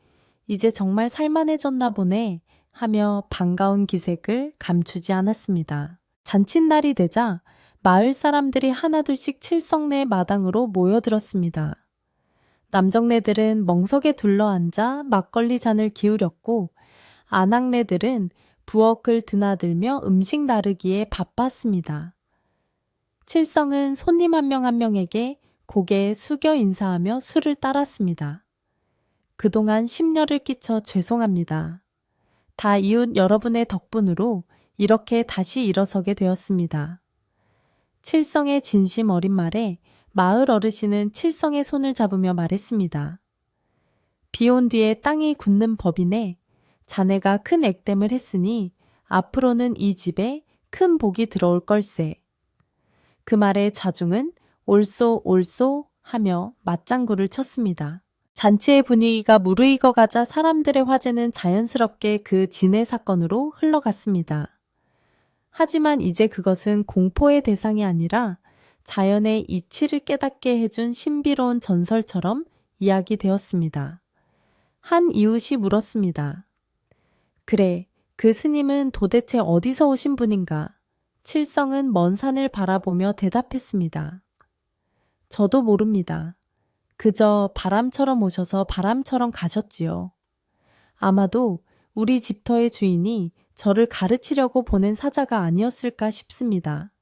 이제 정말 살만해졌나 보네 하며 반가운 기색을 감추지 않았습니다. 잔칫날이 되자 마을 사람들이 하나둘씩 칠성네 마당으로 모여들었습니다. 남정네들은 멍석에 둘러앉아 막걸리 잔을 기울였고 아낙네들은 부엌을 드나들며 음식 나르기에 바빴습니다. 칠성은 손님 한 명 한 명에게 고개 숙여 인사하며 술을 따랐습니다. 그동안 심려를 끼쳐 죄송합니다. 다 이웃 여러분의 덕분으로 이렇게 다시 일어서게 되었습니다. 칠성의 진심 어린 말에 마을 어르신은 칠성의 손을 잡으며 말했습니다. 비 온 뒤에 땅이 굳는 법이네. 자네가 큰 액땜을 했으니 앞으로는 이 집에 큰 복이 들어올 걸세. 그 말에 좌중은 옳소 옳소 하며 맞장구를 쳤습니다. 잔치의 분위기가 무르익어 가자 사람들의 화제는 자연스럽게 그 진해 사건으로 흘러갔습니다. 하지만 이제 그것은 공포의 대상이 아니라 자연의 이치를 깨닫게 해준 신비로운 전설처럼 이야기되었습니다. 한 이웃이 물었습니다. 그래, 그 스님은 도대체 어디서 오신 분인가? 칠성은 먼 산을 바라보며 대답했습니다. 저도 모릅니다. 그저 바람처럼 오셔서 바람처럼 가셨지요. 아마도 우리 집터의 주인이 저를 가르치려고 보낸 사자가 아니었을까 싶습니다.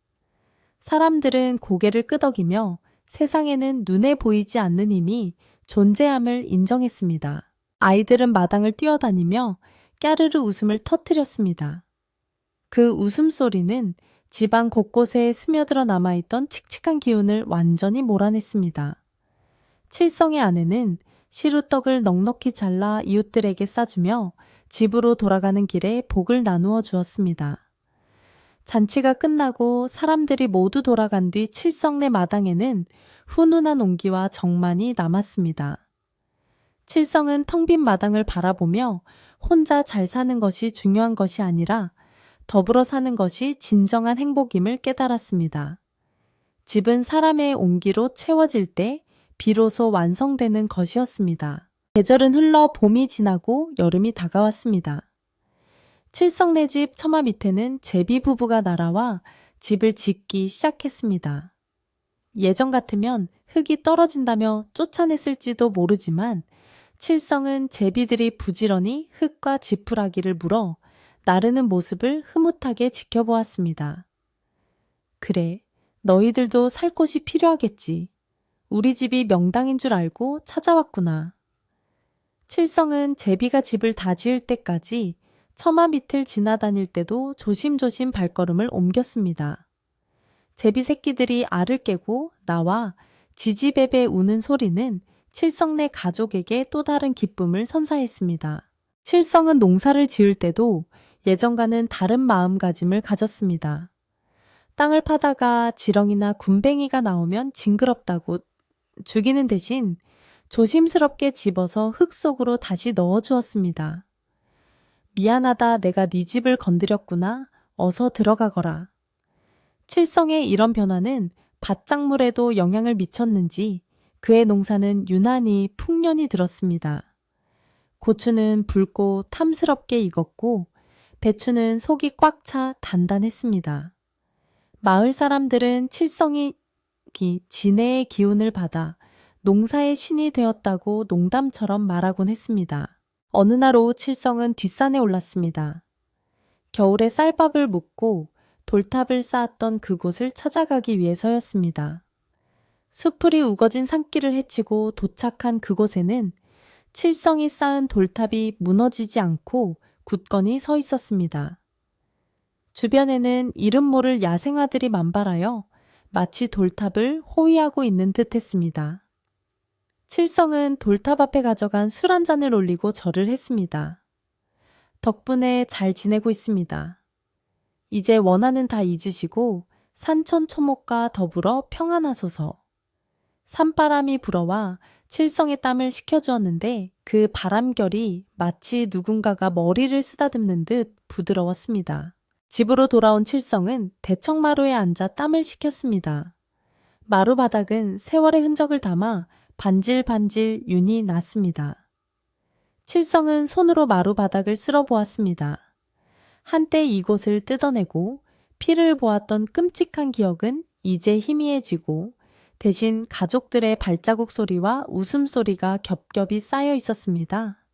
사람들은 고개를 끄덕이며 세상에는 눈에 보이지 않는 힘이 존재함을 인정했습니다. 아이들은 마당을 뛰어다니며 까르르 웃음을 터뜨렸습니다. 그 웃음소리는 집안 곳곳에 스며들어 남아있던 칙칙한 기운을 완전히 몰아냈습니다. 칠성의 아내는 시루떡을 넉넉히 잘라 이웃들에게 싸주며 집으로 돌아가는 길에 복을 나누어 주었습니다. 잔치가 끝나고 사람들이 모두 돌아간 뒤 칠성내 마당에는 훈훈한 온기와 정만이 남았습니다. 칠성은 텅 빈 마당을 바라보며 혼자 잘 사는 것이 중요한 것이 아니라 더불어 사는 것이 진정한 행복임을 깨달았습니다. 집은 사람의 온기로 채워질 때 비로소 완성되는 것이었습니다. 계절은 흘러 봄이 지나고 여름이 다가왔습니다. 칠성네 집 처마 밑에는 제비 부부가 날아와 집을 짓기 시작했습니다. 예전 같으면 흙이 떨어진다며 쫓아냈을지도 모르지만 칠성은 제비들이 부지런히 흙과 지푸라기를 물어 나르는 모습을 흐뭇하게 지켜보았습니다. 그래, 너희들도 살 곳이 필요하겠지. 우리 집이 명당인 줄 알고 찾아왔구나. 칠성은 제비가 집을 다 지을 때까지 처마 밑을 지나다닐 때도 조심조심 발걸음을 옮겼습니다. 제비 새끼들이 알을 깨고 나와 지지배배 우는 소리는 칠성네 가족에게 또 다른 기쁨을 선사했습니다. 칠성은 농사를 지을 때도 예전과는 다른 마음가짐을 가졌습니다. 땅을 파다가 지렁이나 굼벵이가 나오면 징그럽다고 죽이는 대신 조심스럽게 집어서 흙 속으로 다시 넣어주었습니다. 미안하다, 내가 네 집을 건드렸구나. 어서 들어가거라. 칠성의 이런 변화는 밭작물에도 영향을 미쳤는지 그의 농사는 유난히 풍년이 들었습니다. 고추는 붉고 탐스럽게 익었고 배추는 속이 꽉 차 단단했습니다. 마을 사람들은 칠성이 진해의 기운을 받아 농사의 신이 되었다고 농담처럼 말하곤 했습니다. 어느 날 오후 칠성은 뒷산에 올랐습니다. 겨울에 쌀밥을 묻고 돌탑을 쌓았던 그곳을 찾아가기 위해서였습니다. 수풀이 우거진 산길을 헤치고 도착한 그곳에는 칠성이 쌓은 돌탑이 무너지지 않고 굳건히 서 있었습니다. 주변에는 이름 모를 야생화들이 만발하여 마치 돌탑을 호위하고 있는 듯 했습니다. 칠성은 돌탑 앞에 가져간 술 한 잔을 올리고 절을 했습니다. 덕분에 잘 지내고 있습니다. 이제 원한은 다 잊으시고 산천초목과 더불어 평안하소서. 산바람이 불어와 칠성의 땀을 식혀주었는데 그 바람결이 마치 누군가가 머리를 쓰다듬는 듯 부드러웠습니다. 집으로 돌아온 칠성은 대청마루에 앉아 땀을 식혔습니다. 마루 바닥은 세월의 흔적을 담아 반질반질 윤이 났습니다. 칠성은 손으로 마루 바닥을 쓸어보았습니다. 한때 이곳을 뜯어내고 피를 보았던 끔찍한 기억은 이제 희미해지고 대신 가족들의 발자국 소리와 웃음소리가 겹겹이 쌓여 있었습니다.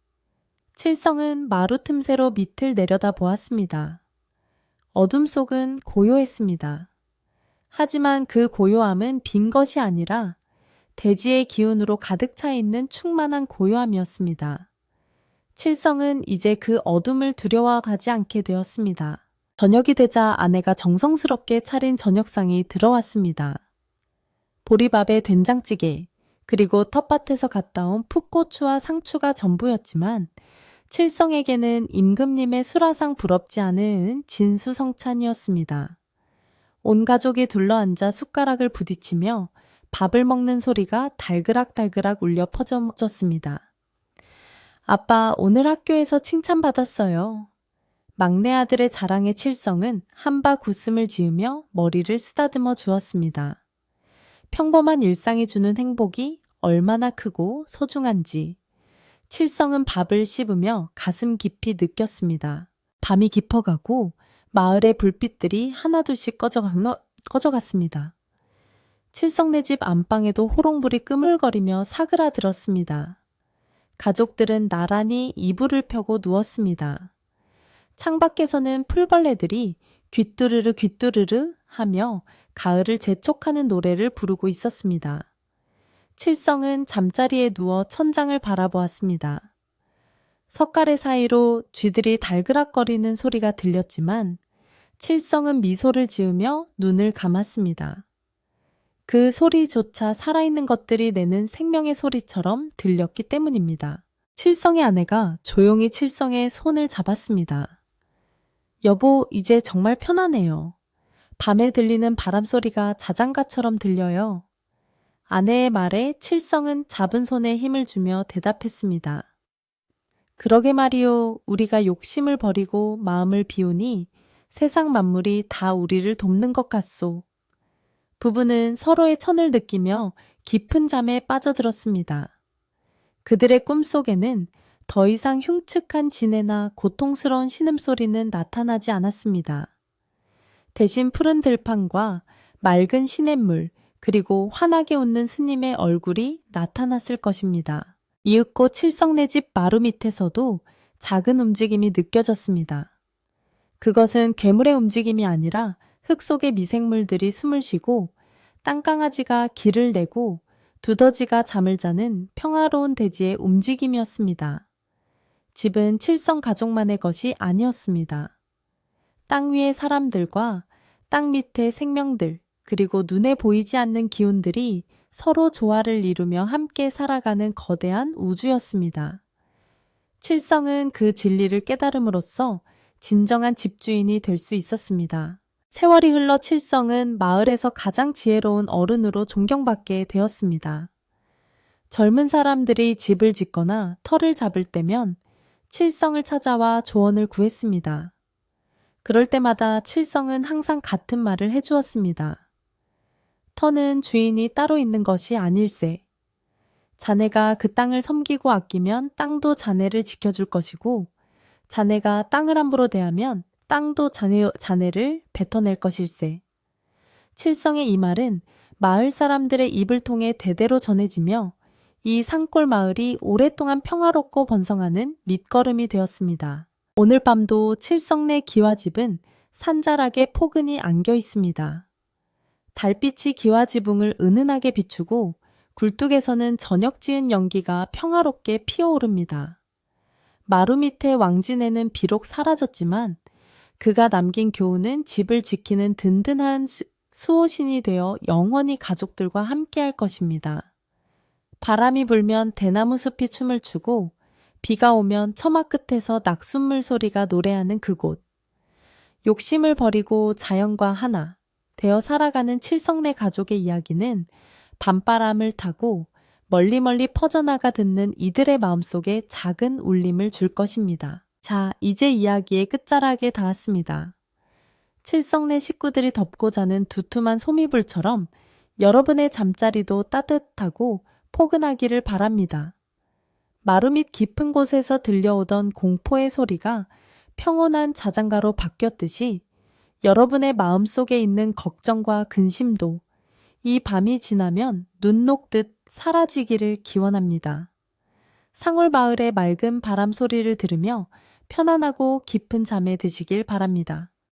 칠성은 마루 틈새로 밑을 내려다 보았습니다. 어둠 속은 고요했습니다. 하지만 그 고요함은 빈 것이 아니라 대지의 기운으로 가득 차 있는 충만한 고요함이었습니다. 칠성은 이제 그 어둠을 두려워하지 않게 되었습니다. 저녁이 되자 아내가 정성스럽게 차린 저녁상이 들어왔습니다. 보리밥에 된장찌개, 그리고 텃밭에서 갔다 온 풋고추와 상추가 전부였지만 칠성에게는 임금님의 수라상 부럽지 않은 진수성찬이었습니다. 온 가족이 둘러앉아 숟가락을 부딪히며 밥을 먹는 소리가 달그락달그락 울려 퍼졌습니다. 아빠, 오늘 학교에서 칭찬받았어요. 막내 아들의 자랑에 칠성은 한바 웃음을 지으며 머리를 쓰다듬어 주었습니다. 평범한 일상이 주는 행복이 얼마나 크고 소중한지 칠성은 밥을 씹으며 가슴 깊이 느꼈습니다. 밤이 깊어가고 마을의 불빛들이 하나둘씩 꺼져갔습니다. 칠성네 집 안방에도 호롱불이 끄물거리며 사그라들었습니다. 가족들은 나란히 이불을 펴고 누웠습니다. 창밖에서는 풀벌레들이 귀뚜르르 귀뚜르르 하며 가을을 재촉하는 노래를 부르고 있었습니다. 칠성은 잠자리에 누워 천장을 바라보았습니다. 석가래 사이로 쥐들이 달그락거리는 소리가 들렸지만 칠성은 미소를 지으며 눈을 감았습니다. 그 소리조차 살아있는 것들이 내는 생명의 소리처럼 들렸기 때문입니다. 칠성의 아내가 조용히 칠성의 손을 잡았습니다. 여보, 이제 정말 편하네요. 밤에 들리는 바람소리가 자장가처럼 들려요. 아내의 말에 칠성은 잡은 손에 힘을 주며 대답했습니다. 그러게 말이요. 우리가 욕심을 버리고 마음을 비우니 세상 만물이 다 우리를 돕는 것 같소. 부부는 서로의 천을 느끼며 깊은 잠에 빠져들었습니다. 그들의 꿈속에는 더 이상 흉측한 진해나 고통스러운 신음소리는 나타나지 않았습니다. 대신 푸른 들판과 맑은 시냇물 그리고 환하게 웃는 스님의 얼굴이 나타났을 것입니다. 이윽고 칠성네 집 마루 밑에서도 작은 움직임이 느껴졌습니다. 그것은 괴물의 움직임이 아니라 흙 속의 미생물들이 숨을 쉬고 땅강아지가 기를 내고 두더지가 잠을 자는 평화로운 대지의 움직임이었습니다. 집은 칠성 가족만의 것이 아니었습니다. 땅 위의 사람들과 땅 밑의 생명들 그리고 눈에 보이지 않는 기운들이 서로 조화를 이루며 함께 살아가는 거대한 우주였습니다. 칠성은 그 진리를 깨달음으로써 진정한 집주인이 될 수 있었습니다. 세월이 흘러 칠성은 마을에서 가장 지혜로운 어른으로 존경받게 되었습니다. 젊은 사람들이 집을 짓거나 터를 잡을 때면 칠성을 찾아와 조언을 구했습니다. 그럴 때마다 칠성은 항상 같은 말을 해주었습니다. 터는 주인이 따로 있는 것이 아닐세. 자네가 그 땅을 섬기고 아끼면 땅도 자네를 지켜줄 것이고, 자네가 땅을 함부로 대하면 땅도 자네를 뱉어낼 것일세. 칠성의 이 말은 마을 사람들의 입을 통해 대대로 전해지며 이 산골 마을이 오랫동안 평화롭고 번성하는 밑거름이 되었습니다. 오늘 밤도 칠성내 기와집은 산자락에 포근히 안겨 있습니다. 달빛이 기와지붕을 은은하게 비추고 굴뚝에서는 저녁 지은 연기가 평화롭게 피어오릅니다. 마루 밑의 왕진에는 비록 사라졌지만 그가 남긴 교훈은 집을 지키는 든든한 수호신이 되어 영원히 가족들과 함께할 것입니다. 바람이 불면 대나무 숲이 춤을 추고 비가 오면 처마 끝에서 낙숫물 소리가 노래하는 그곳. 욕심을 버리고 자연과 하나 되어 살아가는 칠성내 가족의 이야기는 밤바람을 타고 멀리 퍼져나가 듣는 이들의 마음속에 작은 울림을 줄 것입니다. 자, 이제 이야기의 끝자락에 닿았습니다. 칠성내 식구들이 덮고 자는 두툼한 소미불처럼 여러분의 잠자리도 따뜻하고 포근하기를 바랍니다. 마루 밑 깊은 곳에서 들려오던 공포의 소리가 평온한 자장가로 바뀌었듯이 여러분의 마음속에 있는 걱정과 근심도 이 밤이 지나면 눈 녹듯 사라지기를 기원합니다. 상월마을의 맑은 바람 소리를 들으며 편안하고 깊은 잠에 드시길 바랍니다.